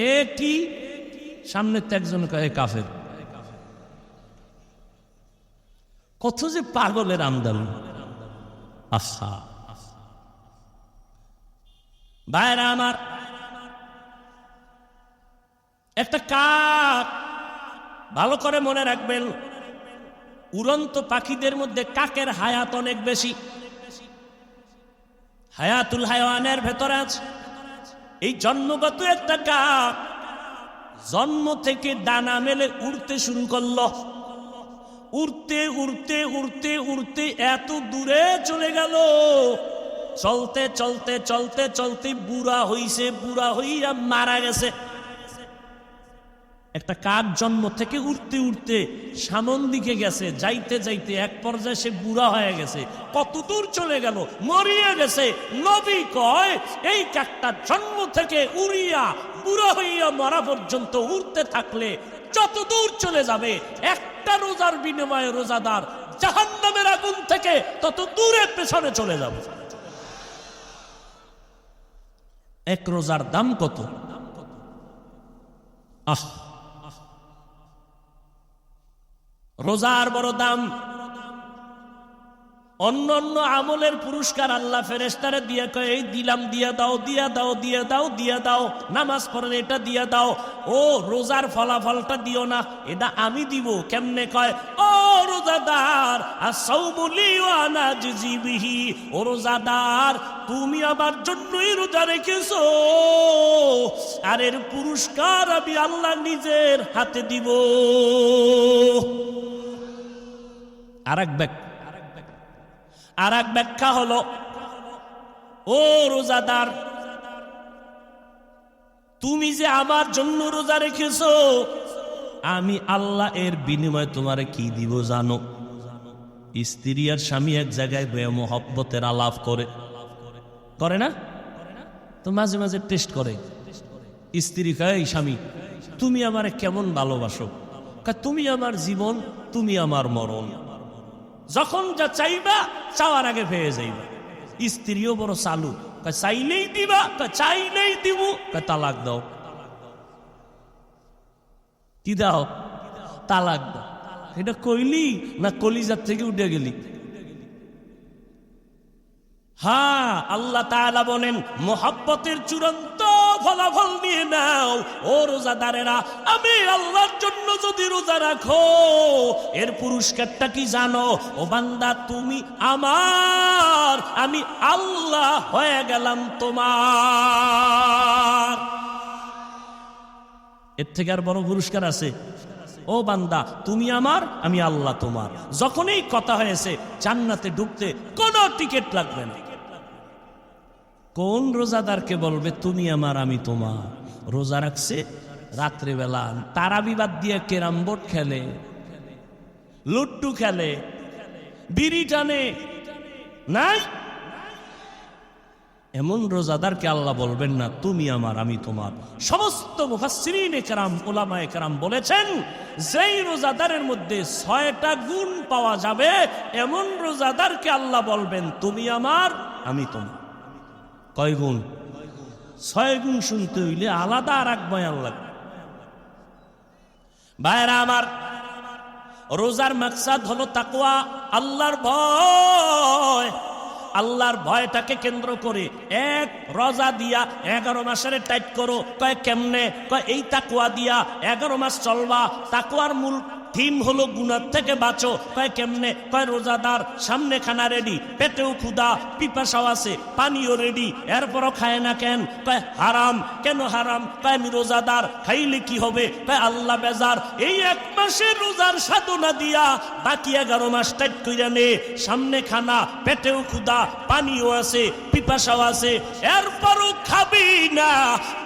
এ কি? সামনে তো একজন কয় কাফের। কত যে পাগলের আমদানি! আচ্ছা ভাইরা আমার, একটা কাক, ভালো করে মনে রাখবেন, উড়ন্ত পাখিদের মধ্যে কাকের হায়াত অনেক বেশি। হায়াতুল হায়াওয়ানের ভেতরে আছে। এই জন্মগত একটা কাক জন্ম থেকে ডানা মেলে উড়তে শুরু করলো। উড়তে উড়তে উড়তে উড়তে এত দূরে চলে গেল। চলতে চলতে চলতে চলতে বুড়া হইছে, বুড়া হইয়া মারা গেছে। একটা কাক জন্ম থেকে উড়তে উড়তে সামন দিকে গেছে, যাইতে যাইতে এক পর্যায়ে সে বুড়া হয়ে গেছে। কত দূর চলে গেল? মরিয়া গেছে। নবী কয়, এই কাকটা জন্ম থেকে উড়িয়া বুড়া হইয়া মরা পর্যন্ত উড়তে থাকলে যত দূর চলে যাবে, একটা রোজার বিনিময়ে রোজাদার জাহান্নামের আগুন থেকে তত দূরে পেছনে চলে যাবে। এক রোজার দাম কত? আহ, রোজার বড় দাম। অন্য অন্য আমলের পুরস্কার আল্লাহ ফেরেশতারে দিয়ে কয়, এই দিলাম, দিয়া দাও, দিয়া দাও, দিয়া দাও, দিয়া দাও। নামাজ পড়েন, এটা দিয়া দাও। ও রোজার ফলাফলটা দিও না, এটা আমি দিব। কেমনে? কয়, ও রোজাদার, আস-সাওমু লি ওয়া আনা আজজি বিহি। ও রোজাদার, তুমি আমার জন্যই রোজা রেখেছো, আর এর পুরস্কার আমি আল্লাহ নিজের হাতে দিব। আর এক ব্যাখ্যা হলো, ও রোজাদার, তুমি যে আমার জন্য রোজা রেখেছো, আমি আল্লাহ এর বিনিময়ে তোমারে কি দিব জানো? স্ত্রী আর স্বামী এক জায়গায় বয়ে মহব্বতের আলাপ করে না? তো মাঝে মাঝে টেস্ট করে। স্ত্রী কয়, স্বামী তুমি আমারে কেমন ভালোবাসো? কয়, তুমি আমার জীবন, তুমি আমার মরণ। যখন যা চাইবা চাওয়ার আগে পেয়ে যাইবা। স্ত্রীও বড় চালু, কয় চাইলেই দিবা, কয় চাইলেই দিব, কয় তালাক দাও। কি দাও? তালাক দাও। এটা কইলি না কলিজার থেকে উঠে গেলি? হ্যাঁ, আল্লাহ তাআলা বলেন, মোহাব্বতের চূড়ান্ত ফলাফল নিয়ে নাও। ও রোজাদারেরা, আমি আল্লাহর জন্য যদি রোজা রাখো, এর পুরস্কারটা কি জানো? ও বান্দা, তুমি আমার, আমি আল্লাহ হয়ে গেলাম তোমার। এর থেকে আর বড় পুরস্কার আছে? ও বান্দা, তুমি আমার, আমি আল্লাহ তোমার। যখন এই কথা হয়েছে, জান্নাতে ঢুকতে কোনো টিকিট লাগবে না। কোন রোজাদারকে বলবে তুমি আমার, আমি তোমার? রোজা রাখছে, রাত্রেবেলা তারাবি বাদ দিয়ে ক্যারাম বোর্ড খেলে, লুড্ডু খেলে, বিড়ি টানে, নাই? এমন রোজাদারকে আল্লাহ বলবেন না তুমি আমার আমি তোমার। সমস্ত মুফাসসিরিনে কেরাম উলামায়ে কেরাম বলেছেন যেই রোজাদারের মধ্যে 6টা গুণ পাওয়া যাবে এমন রোজাদারকে আল্লাহ বলবেন তুমি আমার আমি তোমার। কয় গুণ? 6 গুণ শুনতে হইলে আলাদা আর এক বয়ান লাগবে। ভাইরা আমার, রোজার মাকসাদ হলো তাকওয়া, আল্লাহর ভয়। আল্লাহর ভয়টাকে কেন্দ্র করে এক রোজা দিয়া 11 মাসের টাইট করো। কয় কেমনে? কয় এই তাকওয়া দিয়া 11 মাস চলবা। তাকওয়ার মূল থিম হলো গুনাহ থেকে বাঁচো। কয় কেমনে? কয় রোজাদার সামনে খানা রেডি, পেটেও ক্ষুধা, পিপাসাও আছে, পানিও রেডি, এরপরও খায় না কেন? কয় হারাম। কেন হারাম? কয় আমি রোজাদার, খাইলে কি হবে? কয় আল্লাহ বেজার। এই 1 মাসের রোজার সাধনা দিয়া বাকি 11 মাস টাইট কইরা নে। সামনে খানা, পেটেও ক্ষুধা, পানিও আছে, পিপাসাও আছে, এরপরও খাবি না।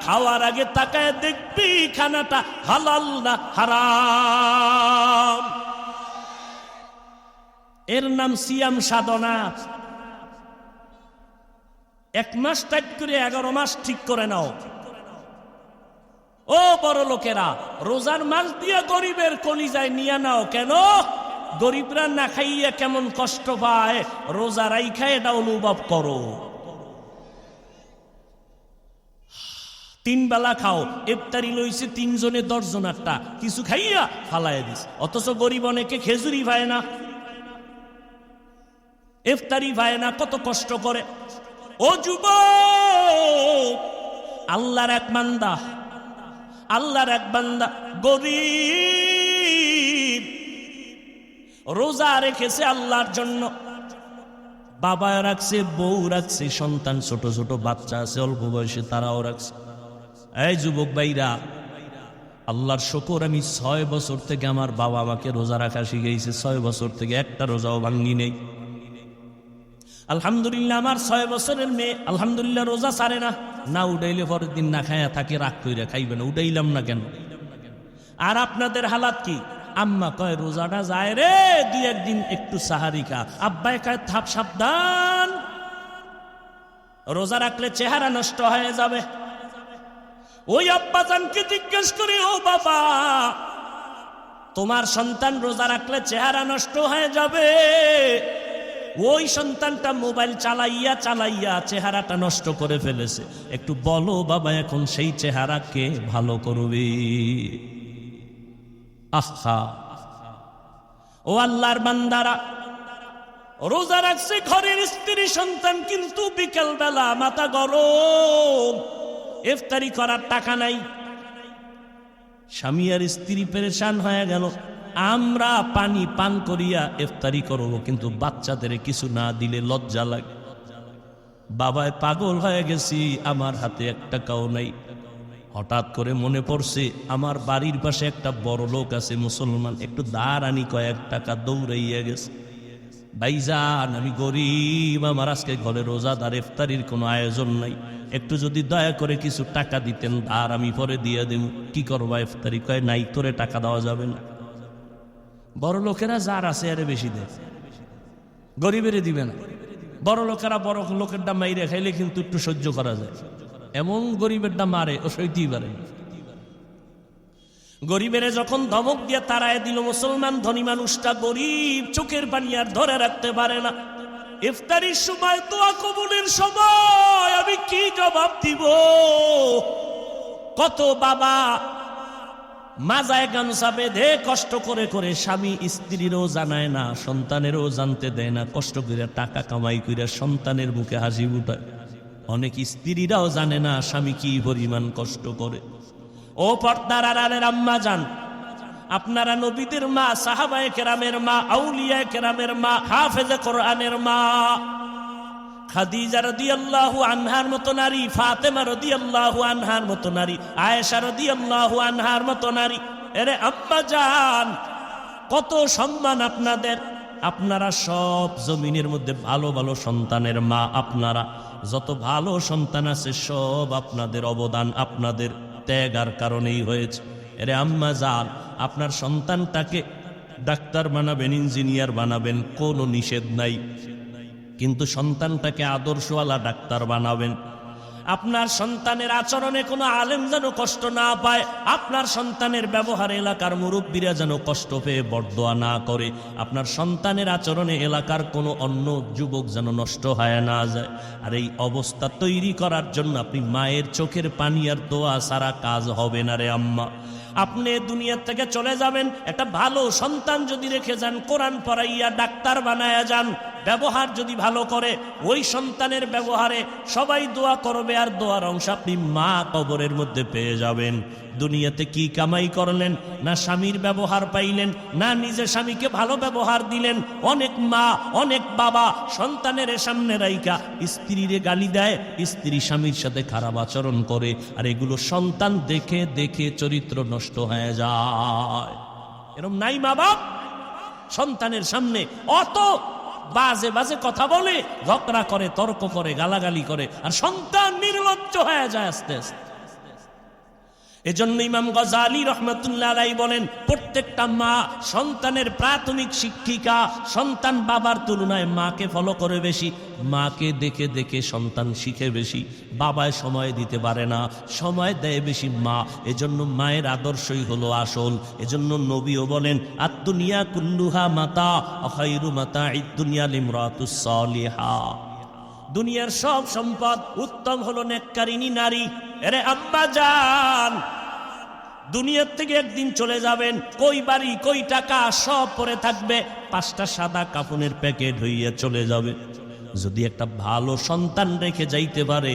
খাওয়ার আগে তাকায় দেখবি খানাটা হালাল না হারাম। এর নাম সিয়াম সাধনা। 1 মাস টাইট করে 11 মাস ঠিক করে নাও। ও বড় লোকেরা, রোজার মাস দিয়ে গরিবের কলিজায় নিয়ে নাও। কেন? গরিবরা না খাইয়া কেমন কষ্ট পায়, রোজা রাইখা এটা অনুভব করো। 3 বেলা খাও, ইফতারি লইছে 3 জনে 10 জনেরটা, কিছু খাইয়া ফালাইয়া দিস। অথচ গরিব অনেকে খেজুরি পায় না, ইফতারি পায় না, কত কষ্ট করে। ও যুবক, আল্লাহর এক বান্দা, আল্লাহর এক বান্দা গরিব, রোজা রেখেছে আল্লাহর জন্য। বাবা রাখছে, বউ রাখছে, সন্তান ছোট ছোট বাচ্চা আছে অল্প বয়সে, তারাও রাখছে। এই যুবক ভাইরা, আল্লাহর শুকর, আমি 6 বছর থেকে আমার বাবা আমাকে রোজা রাখা শিখাইছে। 6 বছর থেকে একটা রোজাও ভাঙ্গি নেই। আলহামদুলিল্লাহ, আমার 6 বছরের মেয়ে আলহামদুলিল্লাহ রোজা ছাড়ে না। না উঠাইলে পরের দিন না খায়া থাকে, রাগ কইরা খাইবে না। উঠাইলাম না কেন? আর আপনাদের হালাত কি? আম্মা কয় রোজাটা যায় রে, 2-1 দিন একটু সাহারি খা। আব্বাই কয় থাপ সাবধান, রোজা রাখলে চেহারা নষ্ট হয়ে যাবে। ওই আব্বাজানকে জিজ্ঞেস করি, ও বাবা, তোমার সন্তান রোজা রাখলে চেহারা নষ্ট হয়ে যাবে, ওই সন্তানটা মোবাইল চালাইয়া চালাইয়া চেহারাটা নষ্ট করে ফেলেছে, একটু বলো বাবা এখন সেই চেহারাকে ভালো করবে। আহা, ও আল্লাহর বান্দারা, রোজা রাখছে ঘরের স্ত্রী সন্তান, কিন্তু বিকেল বেলা মাথা গরম, ইফতারি করার টাকা নাই। স্বামী আর স্ত্রী পেরেশান হয়ে গেল। আমরা পানি পান করিয়া ইফতারি করব, কিন্তু বাচ্চাদের কিছু না দিলে লজ্জা লাগে। বাবায় পাগল হয়ে গেছি, আমার হাতে 1 টাকাও নাই। হঠাৎ করে মনে পড়ছে আমার বাড়ির পাশে একটা বড় লোক আছে মুসলমান, একটু দাঁড় আনি, কয়েক টাকা দৌড়াইয়া গেছে। ভাইজান আমি গরিব, আমার আজকে ঘরে রোজাদার, ইফতারির কোনো আয়োজন নাই, একটু যদি দয়া করে কিছু টাকা দিতেন, আর আমি পরে দিয়ে দেব। কি করবা ইফতারি? কয় নাই, তোরে টাকা দেওয়া যাবে না। বড় লোকেরা যার আছে আরে বেশি দেয়, গরিবের দিবে না। বড় লোকেরা বড় লোকের দাম মাইরে খাইলে কিন্তু একটু সহ্য করা যায়, এমন গরিবের দাম মারে ও সইতেই পারে। গরিবের যখন ধমক দিয়ে তারায় দিল, মুসলমান ধনী মানুষটা গরিব, চোখের পানি আর ধরে রাখতে পারে না। ইফতারির সময়, দোয়া কবুলের সময় আমি কি জবাব দিব? কত বাবা মাজায় গামছা বেঁধে কষ্ট করে করে, স্বামী স্ত্রীরও জানায় না, সন্তানেরও জানতে দেয় না, কষ্ট করে টাকা কামাই করে সন্তানের মুখে হাসি উঠায়। অনেক স্ত্রীরাও জানে না স্বামী কি পরিমাণ কষ্ট করে। ও পর্দার আড়ালের আম্মা জান, আপনারা নবীদের মা, সাহাবায়ে কেরামের মা, আউলিয়ায়ে কেরামের মা, হাফেজে কোরআনের মা, খাদিজা রাদিয়াল্লাহু আনহার মতো নারী, ফাতেমা রাদিয়াল্লাহু আনহার মতো নারী, আয়েশা রাদিয়াল্লাহু আনহার মতো নারী। এরে আম্মা জান, কত সম্মান আপনাদের। আপনারা সব জমিনের মধ্যে ভালো ভালো সন্তানের মা, আপনারা যত ভালো সন্তান আছে সব আপনাদের অবদান, আপনাদের ত্যাগার কারণেই হয়েছে। এরে আম্মা জান, আপনার সন্তানটাকে ডাক্তার বানাবেন, ইঞ্জিনিয়ার বানাবেন, কোনো নিষেধ নাই, কিন্তু সন্তানটাকে আদর্শওয়ালা ডাক্তার বানাবেন। আপনার সন্তানের আচরণে কোনো আলেম যেন কষ্ট না পায়, আপনার সন্তানের ব্যবহারে এলাকার মুরব্বীরা যেন কষ্ট পেয়ে বরদোয়া না করে, আপনার সন্তানের আচরণে এলাকার কোনো অন্য যুবক যেন নষ্ট হয়ে না যায়। আর এই অবস্থা তৈরি করার জন্য আপনি মায়ের চোখের পানি আর দোয়া ছাড়া কাজ হবে না রে আম্মা। আপনি দুনিয়া থেকে চলে যাবেন, একটা ভালো সন্তান যদি রেখে যান, কোরআন পড়াইয়া ডাক্তার বানায়া যান, ব্যবহার যদি ভালো করে, ওই সন্তানের ব্যবহারে সবাই দোয়া করবে, আর দোয়ার অংশ আপনি মা কবরের মধ্যে পেয়ে যাবেন। দুনিয়াতে কি কামাই করলেন? না স্বামীর ব্যবহার পাইলেন, না নিজের স্বামীকে ভালো ব্যবহার দিলেন। অনেক মা, অনেক বাবা সন্তানের সামনে রাইকা স্ত্রীরে গালি দেয়, স্ত্রী স্বামীর সাথে খারাপ আচরণ করে, আর এগুলো সন্তান দেখে দেখে চরিত্র নষ্ট হয়ে যায়। এরকম নাই মা বাপ? সন্তানের সামনে অত বাজে বাজে কথা বলে, ঝগড়া করে, তর্ক করে, গালাগালি করে, আর সন্তান নির্লজ্জ হয়ে যায় আস্তে আস্তে। এজন্য ইমাম গজালি রহমাতুল্লাহ আলাইহি বলেন, প্রত্যেকটা মা সন্তানের প্রাথমিক শিক্ষিকা। সন্তান বাবার তুলনায় মাকে ফলো করে বেশি, মাকে দেখে দেখে সন্তান শিখে বেশি। বাবায় সময় দিতে পারে না, সময় দেয় বেশি মা। এজন্য মায়ের আদর্শই হলো আসল। এজন্য নবীও বলেন, আদ-দুনিয়া কুল্লুহা মাতা খায়রু মাতা'id দুনিয়া লিমরাতুস সালিহা। দুনিয়ার সব সম্পদ উত্তম হলো নেককারিনী নারী। আরে আব্বা জান, দুনিয়ার থেকে একদিন চলে যাবেন, কই বাড়ি কই টাকা সব পরে থাকবে, 5টা সাদা কাফনের প্যাকেট হইয়া চলে যাবে। যদি একটা ভালো সন্তান রেখে যাইতে পারে,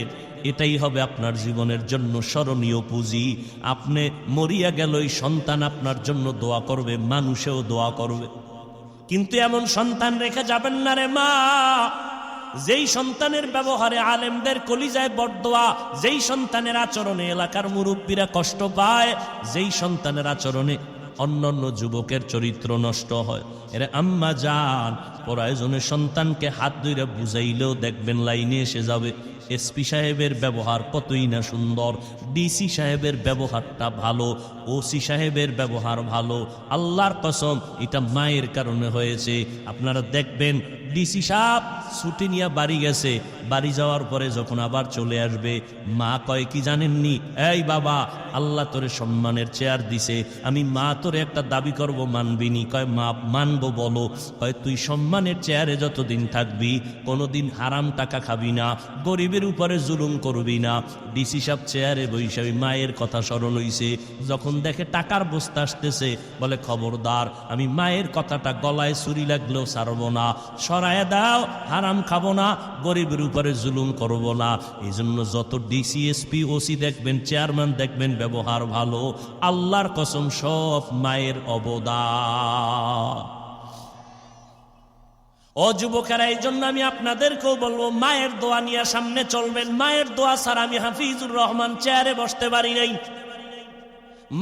এটাই হবে আপনার জীবনের জন্য স্মরণীয় পুঁজি। আপনি মরিয়া গেলই সন্তান আপনার জন্য দোয়া করবে, মানুষেও দোয়া করবে। কিন্তু এমন সন্তান রেখে যাবেন না রে মা, যেই সন্তানের ব্যবহারে আলেমদের কলিজায় বরদোয়া, যেই সন্তানের আচরণে এলাকার মুরব্বীরা কষ্ট পায়, যেই সন্তানের আচরণে অন্যান্য যুবকের চরিত্র নষ্ট হয়। এরা আম্মা জান, প্রয়োজনে সন্তানকে হাত ধরে বুঝাইলেও দেখবেন লাইনে এসে যাবে। এসপি সাহেবের ব্যবহার কতই না সুন্দর, ডিসি সাহেবের ব্যবহারটা ভালো, ওসি সাহেবের ব্যবহার ভালো। আল্লাহর কসম, এটা মায়ের কারণে হয়েছে। আপনারা দেখবেন ডিসি সাহেব ছুটি নিয়ে বাড়ি গেছে, বাড়ি যাওয়ার পরে যখন আবার চলে আসবে, মা কয় কি জানেননি, এই বাবা, আল্লাহ তোরে সম্মানের চেয়ার দিছে, আমি মা তোরে একটা দাবি করব, মানবিনি? কয় মা মানবো, বলো। কয় তুই সম্মানের চেয়ারে যতদিন থাকবি, কোনোদিন হারাম টাকা খাবি না, গরিবের উপরে জুলুম করবি না। ডিসি সাহেব চেয়ারে বৈশাখী মায়ের কথা স্মরণ হইছে, যখন দেখে টাকার বস্তা আসতেছে, বলে খবরদার, আমি মায়ের কথাটা গলায় ছুরি লাগলেও ছাড়বো না, সরায় দাও, হারাম খাবো না, গরিবের উপরে জুলুম করব না। এই জন্য যত ডিসি এসপি ওসি দেখবেন, চেয়ারম্যান দেখবেন ব্যবহার ভালো, আল্লাহর কসম সব মায়ের অবদান। ও যুবকেরা, এই জন্য আমি আপনাদেরকেও বলবো, মায়ের দোয়া নিয়ে সামনে চলবেন। মায়ের দোয়া ছাড়া আমি হাফিজুর রহমান চেয়ারে বসতে পারি নাই,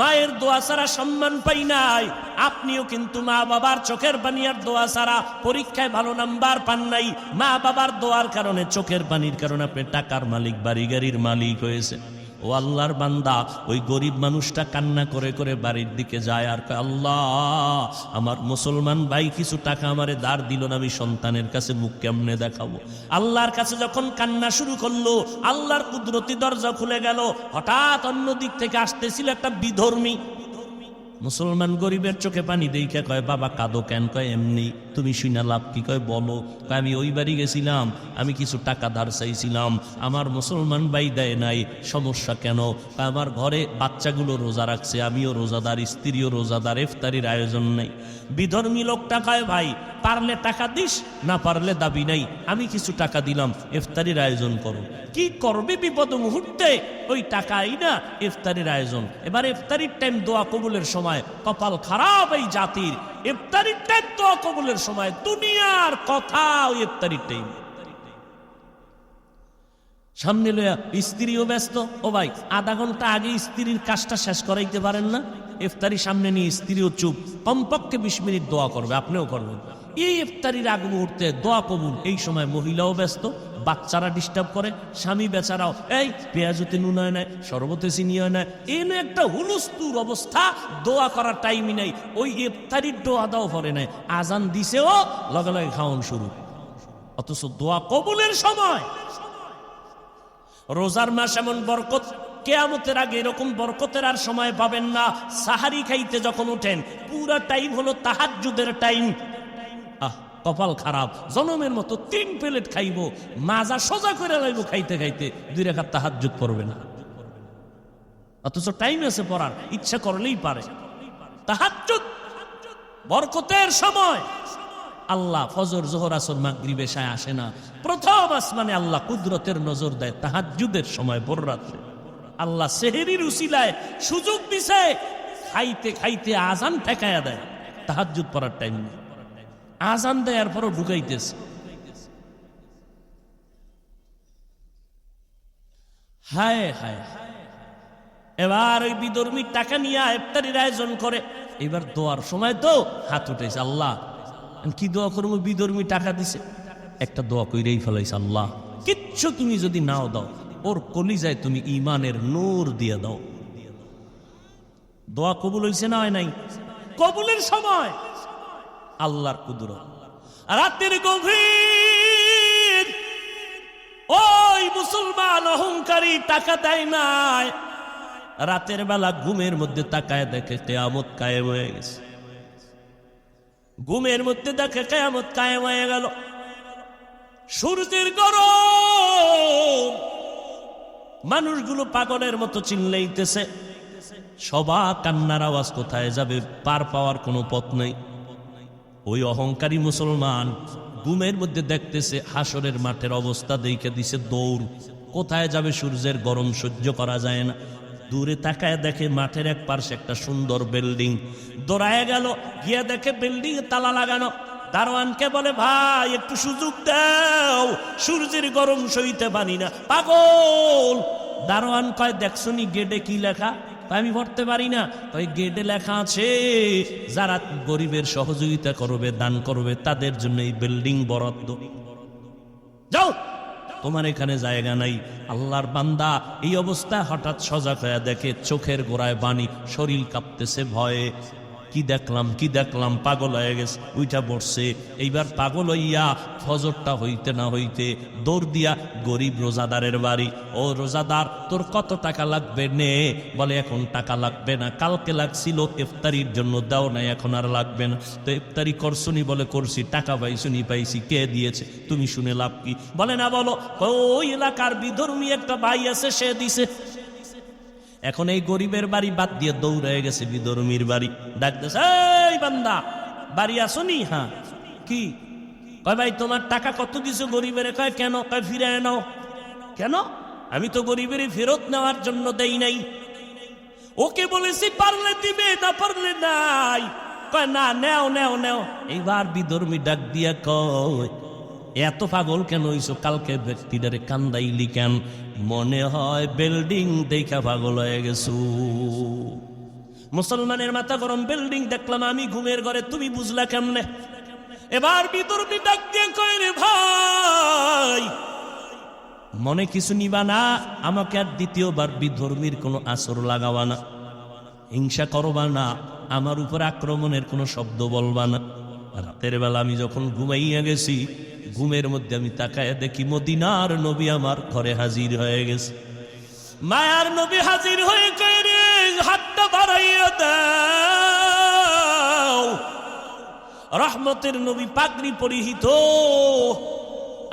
মায়ের দোয়া ছাড়া সম্মান পাই নাই। আপনিও কিন্তু মা বাবার চোখের পানির দোয়া ছাড়া পরীক্ষায় ভালো নাম্বার পান নাই। মা বাবার দোয়ার কারণে, চোখের পানির কারণে আপনি টাকার মালিক, বাড়ি গাড়ির মালিক হয়েছে। ও আল্লাহর বান্দা, ওই গরিব মানুষটা কান্না করে করে বাড়ির দিকে যায় আর কয়, আল্লাহ, আমার মুসলমান ভাই কিছু টাকা আমারে ধার দিল না, আমি সন্তানের কাছে মুখ কেমনে দেখাবো? আল্লাহর কাছে যখন কান্না শুরু করলো, আল্লাহর কুদরতি দরজা খুলে গেল। হঠাৎ অন্য দিক থেকে আসতেছিল একটা বিধর্মী মুসলমান, গরিবের চোখে পানি দেখে কয়, বাবা কাঁদো কেন? কয় এমনি। তুমি শুনা লাভ কি? কয় বলো। কয় আমি ওই বাড়ি গেছিলাম, আমি কিছু টাকা ধার চাইছিলাম, আমার মুসলমান ভাই দেয় নাই। সমস্যা কেন? কয় আমার ঘরে বাচ্চাগুলো রোজা রাখছে, আমিও রোজাদার, স্ত্রীও রোজাদার, ইফতারির আয়োজন নেই। বিধর্মী লোকটা কয়, ভাই পারলে টাকা দিস, না পারলে দাবি নাই, আমি কিছু টাকা দিলাম, ইফতারির আয়োজন করো। কি করবে বিপদ মুহূর্তে? ওই টাকাই না ইফতারির আয়োজন। এবার ইফতারির টাইম, দোয়া কবুলের সময়, কপাল খারাপ এই জাতির। ইফতারির টাইম, দোয়া কবুলের সময়, দুনিয়ার কথা ওই ইফতারির টাইম। সামনে লইয়া স্ত্রীও ব্যস্ত। ও ভাই, আধা ঘন্টা আগে স্ত্রীর কাজটা শেষ করাইতে পারেন না? ইফতারি সামনে নিয়ে স্ত্রীও চুপ, কমপক্ষে 20 মিনিট দোয়া করবে, আপনিও করবেন। এই ইফতারির আগ মুহূর্তে দোয়া কবুল, এই সময় মহিলাও ব্যস্ত, বাচ্চারা ডিস্টার্ব করে, স্বামী বেচারাও, এই পেঁয়াজতে নুন হয় নাই, শরবতে চিনি হয় না, এনে একটা হুলুস্তুর অবস্থা, দোয়া করার টাইমই নাই। ওই ইফতারির দোয়া দাও পরে নাই, আজান দিছেও লগে লগে খাওয়ান শুরু। অথচ দোয়া কবুলের সময়। রোজার মাস এমন বরকত, কিয়ামতের আগে এরকম বরকতের আর সময় পাবেন না। সাহারি খাইতে যখন উঠেন পুরা টাইম হলো তাহাজ্জুদের টাইম। কপাল খারাপ, জনমের মতো 3 প্লেট খাইবো, মাজা সোজা করে লাইব খাইতে খাইতে, 2 রাকাত তাহাজ্জুদ পড়বে না। অথচ টাইম আছে পড়ার, ইচ্ছা করলেই পারে। তাহাজ্জুদ বরকতের সময়। আল্লাহ ফজর, যোহর, আসর, মাগরিব, এশায় আসে না। প্রথম আসমানে আল্লাহ কুদরতের নজর দেয় তাহাজ্জুদের সময়, ভোর রাত্রে। আল্লাহ সেহরির উসিলায় সুযোগ দিছে, খাইতে খাইতে আজান ঠেকায়া দেয়, তাহাজ্জুদ পড়ার টাইম নেই। আজান দেয়ার পরও ঢুকাইতেছে। হায় হায়। এবার ওই বিধর্মীর টাকা নিয়ে ইফতারির আয়োজন করে। এবার দোয়ার সময় তো হাত উঠেছে, আল্লাহ কি দোয়া করবো? বিধর্মী টাকা দিছে, একটা দোয়া কইরেই ফেলাইছে, আল্লাহ কিচ্ছু তুমি যদি নাও দাও, ওর কলিজায় তুমি ঈমানের নূর দিয়ে দাও। দোয়া কবুল হইছে না হয় নাই? কবুলের সময় আল্লাহর কুদরত। রাতের গভীর ওই মুসলমান অহংকারী টাকা দেয় নাই, রাতের বেলা ঘুমের মধ্যে তাকায় দেখে কিয়ামত কায়েম হয়ে গেছে। ঘুমের মধ্যে দেখে কিয়ামত কায়েম হয়ে গেল। সূর্যের গরম, মানুষগুলো পাগলের মতো চিল্লাইতেছে। সবার কান্নার আওয়াজ কোথায় যাবে, পার পাওয়ার কোনো পথ নেই। ওই অহংকারী মুসলমান ঘুমের মধ্যে দেখতেছে হাসরের মাঠের অবস্থা, দেখে দিছে দৌড়। কোথায় যাবে? সূর্যের গরম সহ্য করা যায় না। দূরে তাকায় দেখে মাঠের এক পাশে একটা সুন্দর বিল্ডিং। দৌড়ায় গেল, গিয়ে দেখে বিল্ডিং তালা লাগানো। দারোয়ানকে বলে, ভাই একটু সুযোগ দাও, সূর্যের গরম সইতে পারি না। পাগল। দারোয়ান কয়, দেখছনি গেটে কি লেখা? আমি পড়তে পারি না। ওই গেটে লেখা আছে, যারা গরিবের সহযোগিতা করবে, দান করবে, তাদের জন্য এই বিল্ডিং বরাদ্দ। যাও, তোমার এখানে জায়গা নাই। আল্লাহর বান্দা এই অবস্থায় হঠাৎ সজাগ হয়ে দেখে চোখের গোড়ায় বাণী, শরীর কাঁপতেছে ভয়ে। কি দেখলাম কি দেখলাম, পাগল হয়ে গেছে, উইটা পড়ছে। এইবার পাগল হইয়া ফজরটা হইতে না হইতে দৌড় দিয়া গরিব রোজাদারের বাড়ি। ও রোজাদার, তোর কত টাকা লাগবে? নে। বলে, এখন টাকা লাগবে না, কালকে লাগছিল, ইফতারির জন্য দাও নাই, এখন আর লাগবে না। তো ইফতারি করছনি? বলে, করছি। টাকা পাইছনি? পাইছি। কে দিয়েছে? তুমি শুনে লাভ কি? বলে, না বলো। ওই এলাকার বিধর্মী একটা ভাই আছে, সে দিছে। এখন এই গরিবের বাড়ি বাদ দিয়ে দৌড়ে গেছে বিধর্মীর বাড়ি। ডাকতেছে, এই বান্দা, বাড়ি আসনি? হ্যাঁ। কি? কয়, ভাই তোমার টাকা কত দিছো গরিবের? কয়, কেন? কয়, ফিরে নাও। কেন? আমি তো গরিবের ফেরত নেওয়ার জন্য দেই নাই। ওকে বলেছি পারলে দিবে, না পারলে নাই। কয়, না, নেও নেও নেও। এইবার বিধর্মী ডাক দিয়া কয়, এত পাগল কেন হইছো? কালকে ব্যক্তিটারে কান্দাইলি কেন? মনে হয় বিল্ডিং দেখা পাগল হয়ে গেছো। মুসলমানের মাথা গরম। বিল্ডিং দেখলাম আমি ঘুমের ঘরে, তুমি বুঝলা কেমনে? এবার বিধর্মী ডাক দিয়ে কয়, রে ভাই, মনে কিছু নিবা না, আমাকে আর দ্বিতীয়বার বিধর্মীর কোনো আসর লাগাবা না, হিংসা করবা না, আমার উপর আক্রমণের কোনো শব্দ বলবা না। রাতের বেলা আমি যখন ঘুমাইয়া গেছি, ঘুমের মধ্যে আমি তাকায় দেখি মদিনার নবী আমার ঘরে হাজির হয়ে গেছে। মায়ার নবী হাজির হয়ে কয়, রে হাতটা বাড়াইয়া দাও। রহমতের নবী পাগড়ি পরিহিত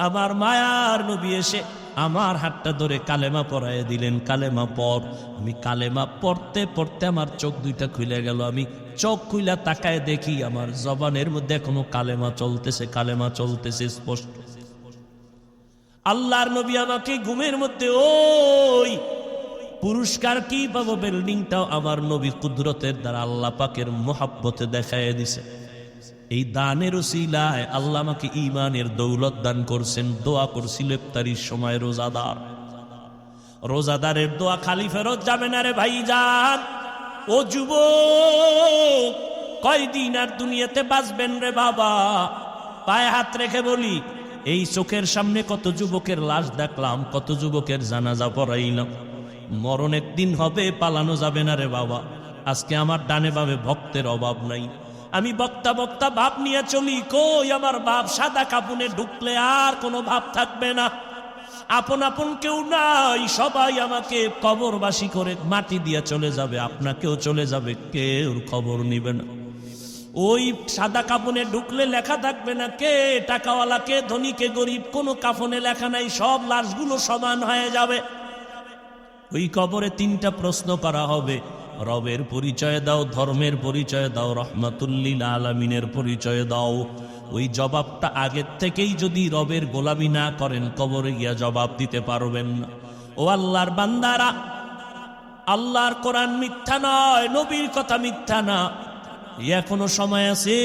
আমার মায়ার নবী এসে আমার হাতটা ধরে কালেমা পড়াইয়া দিলেন। কালেমা পড়। আমি কালেমা পড়তে পড়তে আমার চোখ দুইটা খুলে গেল। আমি চোখ খুইলা তাকায় দেখি আমার জবানের মধ্যে এখনো কালেমা চলতেছে, কালেমা চলতেছে স্পষ্ট। আল্লাহর নবী আমাকে ঘুমের মধ্যে ওই পুরস্কার কি পাবো, বিল্ডিংটাও আমার নবী কুদরতের দ্বারা আল্লাহ পাকের মোহাব্বতে দেখায় দিছে। এই দানের উসিলায় আল্লাহ আমাকে ঈমানের দৌলত দান করছেন। দোয়া করছিল ইফতারির সময় রোজাদার। রোজাদারের দোয়া খালি ফেরত যাবে না রে ভাইজান। ও যুবক, কয়দিন আর দুনিয়াতে বাঁচবেন রে বাবা? পায়ে হাত রেখে বলি, এই চোখের সামনে কত যুবকের লাশ দেখলাম, কত যুবকের জানাজা পড়াইলাম। মরণ একদিন হবে, পালানো যাবে না রে বাবা। আজকে আমার ডানে বামে ভক্তের অভাব নাই, আমি বক্তা বক্তা ভাব নিয়ে চলি, কই আমার বাপ সাদা কাপুনে ঢুকলে আর কোনো ভাব থাকবে না। আপন আপন কেউ নাই, সবাই আমাকে কবরবাসী করে মাটি দিয়ে চলে যাবে, আপনাকেও চলে যাবে, কেউ খবর নিবে না। ওই সাদা কাফনে ঢুকলে লেখা থাকবে না কে টাকাওয়ালা কে ধনী কে গরিব, কোনো কাফনে লেখা নাই, সব লাশগুলো সমান হয়ে যাবে। ওই কবরে তিনটা প্রশ্ন করা হবে, রবের পরিচয় দাও, ধর্মের পরিচয় দাও, রহমাতুল্লিল আলামিনের পরিচয় দাও। ওই জবাবটা আগের থেকেই যদি রবের গোলামি না করেন, কবরে গিয়া জবাব দিতে পারবেন না। ও আল্লাহর বান্দারা, আল্লাহর কোরআন মিথ্যা নয়, নবীর কথা মিথ্যা না। এখনো সময় আছে,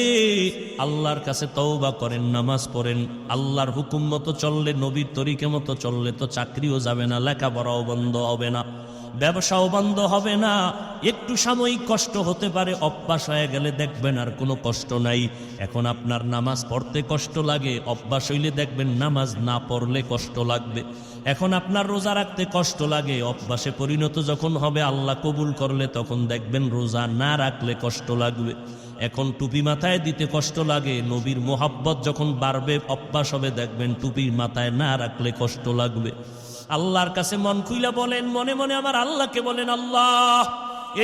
আল্লাহর কাছে তওবা করেন, নামাজ পড়েন। আল্লাহর হুকুম মতো চললে, নবীর তরিকা মতো চললে তো চাকরিও যাবে না, লেখাপড়াও বন্ধ হবে না, ব্যবসাও বন্ধ হবে না। একটু সাময়িক কষ্ট হতে পারে, অভ্যাস হয়ে গেলে দেখবেন আর কোনো কষ্ট নাই। এখন আপনার নামাজ পড়তে কষ্ট লাগে, অভ্যাস হইলে দেখবেন নামাজ না পড়লে কষ্ট লাগবে। এখন আপনার রোজা রাখতে কষ্ট লাগে, অভ্যাসে পরিণত যখন হবে, আল্লাহ কবুল করলে তখন দেখবেন রোজা না রাখলে কষ্ট লাগবে। এখন টুপি মাথায় দিতে কষ্ট লাগে, নবীর মোহাব্বত যখন বাড়বে, অভ্যাস হবে, দেখবেন টুপি মাথায় না রাখলে কষ্ট লাগবে। আল্লাহর কাছে মন খুইলা বলেন, মনে মনে আমার আল্লাহকে বলেন, আল্লাহ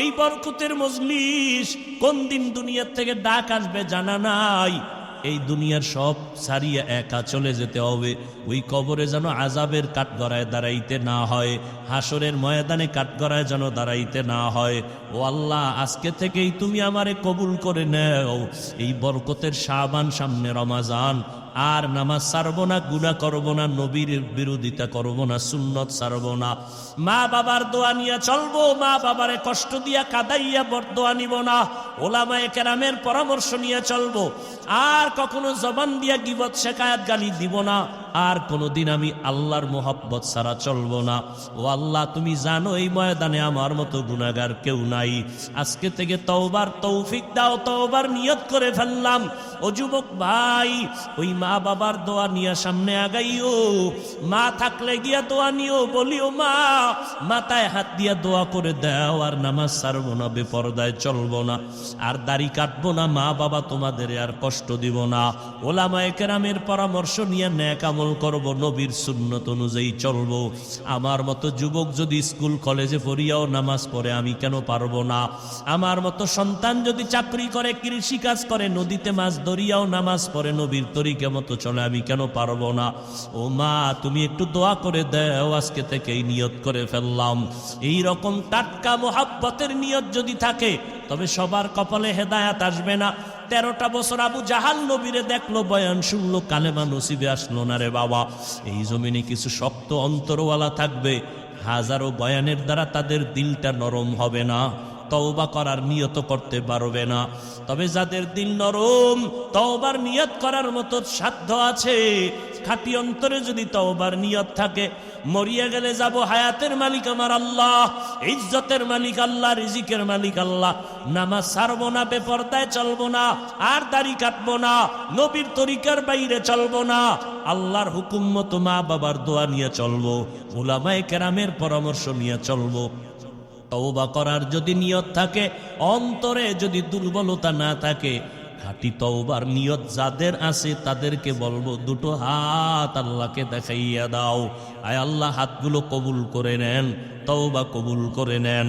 এই বরকতের মজলিস কোন দিন দুনিয়ার থেকে ডাক আসবে জানা নাই, এই দুনিয়ার সব ছাড়িয়ে একা চলে যেতে হবে। ওই কবরে যেন আযাবের কাঠগড়ায় দাঁড়াইতে না হয়, হাসরের ময়দানে কাঠগড়ায় যেন দাঁড়াইতে না হয়। ও আল্লাহ, আজকে থেকেই তুমি আমারে কবুল করে নাও। এই বরকতের শাবান, সামনে রমাজান, আর নামাজ ছাড়বো না, গুনাহ করব না, নবীর বিরোধিতা করব না, সুন্নত ছাড়ব না, মা বাবার দোয়া নিয়ে চলবো, মা বাবারে কষ্ট দিয়া কাদাইয়া বরদোয়া নিব না, ওলামায়ে কেরামের পরামর্শ নিয়ে চলবো, আর কখনো জবান দিয়া গীবত শিকায়াত গালি দিব না, আর কোনোদিন আমি আল্লাহর মোহাব্বত ছাড়া চলবো না। ও আল্লাহ, তুমি জানো এই ময়দানে আমার মতো গুনাহগার কেউ নাই। আজকে থেকে তওবার তৌফিক দাও, তওবার নিয়ত করে ফেললাম। ও যুবক ভাই, ওই মা বাবার দোয়া নিয়ে সামনে আগাইও, মা থাকলে গিয়া দোয়া নিও, বলিও মা, মাথায় হাত দিয়া দোয়া করে দাও, আর নামাজ ছাড়বো না, বেপরদায় চলবো না, আর দাড়ি কাটবো না, মা বাবা তোমাদের আর কষ্ট দিব না, ওলামায়ে কেরামের পরামর্শ নিয়ে নেক আমল করব, নবীর সুন্নত অনুযায়ী চলবো। আমার মতো যুবক যদি স্কুল কলেজে পড়িয়াও নামাজ পড়ে, আমি কেন পারবো না? আমার মতো সন্তান যদি চাকরি করে, কৃষি কাজ করে, নদীতে মাছ ধরিয়াও নামাজ পড়ে, নবীর তরিকা মতো চলে, আমি কেন পারবো না? ও মা, তুমি একটু দোয়া করে দাও, আজকে থেকেই নিয়ত করে ফেললাম। এই রকম টাটকা মোহাব্বতের নিয়ত যদি থাকে, তবে সবার কপালে হেদায়াত আসবে না। 13টা বছর আবু জাহাল নবীরে দেখলো, বয়ান শুনলো, কালেমা নসিবে আসলো না রে বাবা। এই জমিনে কিছু শক্ত অন্তরওয়ালা থাকবে, হাজারো বয়ানের দ্বারা তাদের দিলটা নরম হবে না, তওবা করার নিয়ত করতে পারবে না। তবে যাদের দিল নরম, তওবার নিয়ত করার মতো সাধ্য আছে, খাঁটি অন্তরে যদি তওবার নিয়ত থাকে, মরিয়া গেলে যাব, হায়াতের মালিক আমার আল্লাহ, ইজ্জতের মালিক আল্লাহ, রিজিকের মালিক আল্লাহ, নামাজ ছাড়বো না, বেপরদায় চলবো না, আর দাড়ি কাটবো না, নবীর তরিকার বাইরে চলবো না, আল্লাহর হুকুম মতো মা বাবার দোয়া নিয়ে চলবো, উলামায়ে কেরামের পরামর্শ নিয়ে চলবো। তওবা করার যদি নিয়ত থাকে, অন্তরে যদি দুর্বলতা না থাকে, খাঁটি তওবার নিয়ত যাদের আছে তাদেরকে বলবো, দুটো হাত আল্লাহকে দেখাইয়া দাও, আয় আল্লাহ হাতগুলো কবুল করে নেন, তওবা কবুল করে নেন।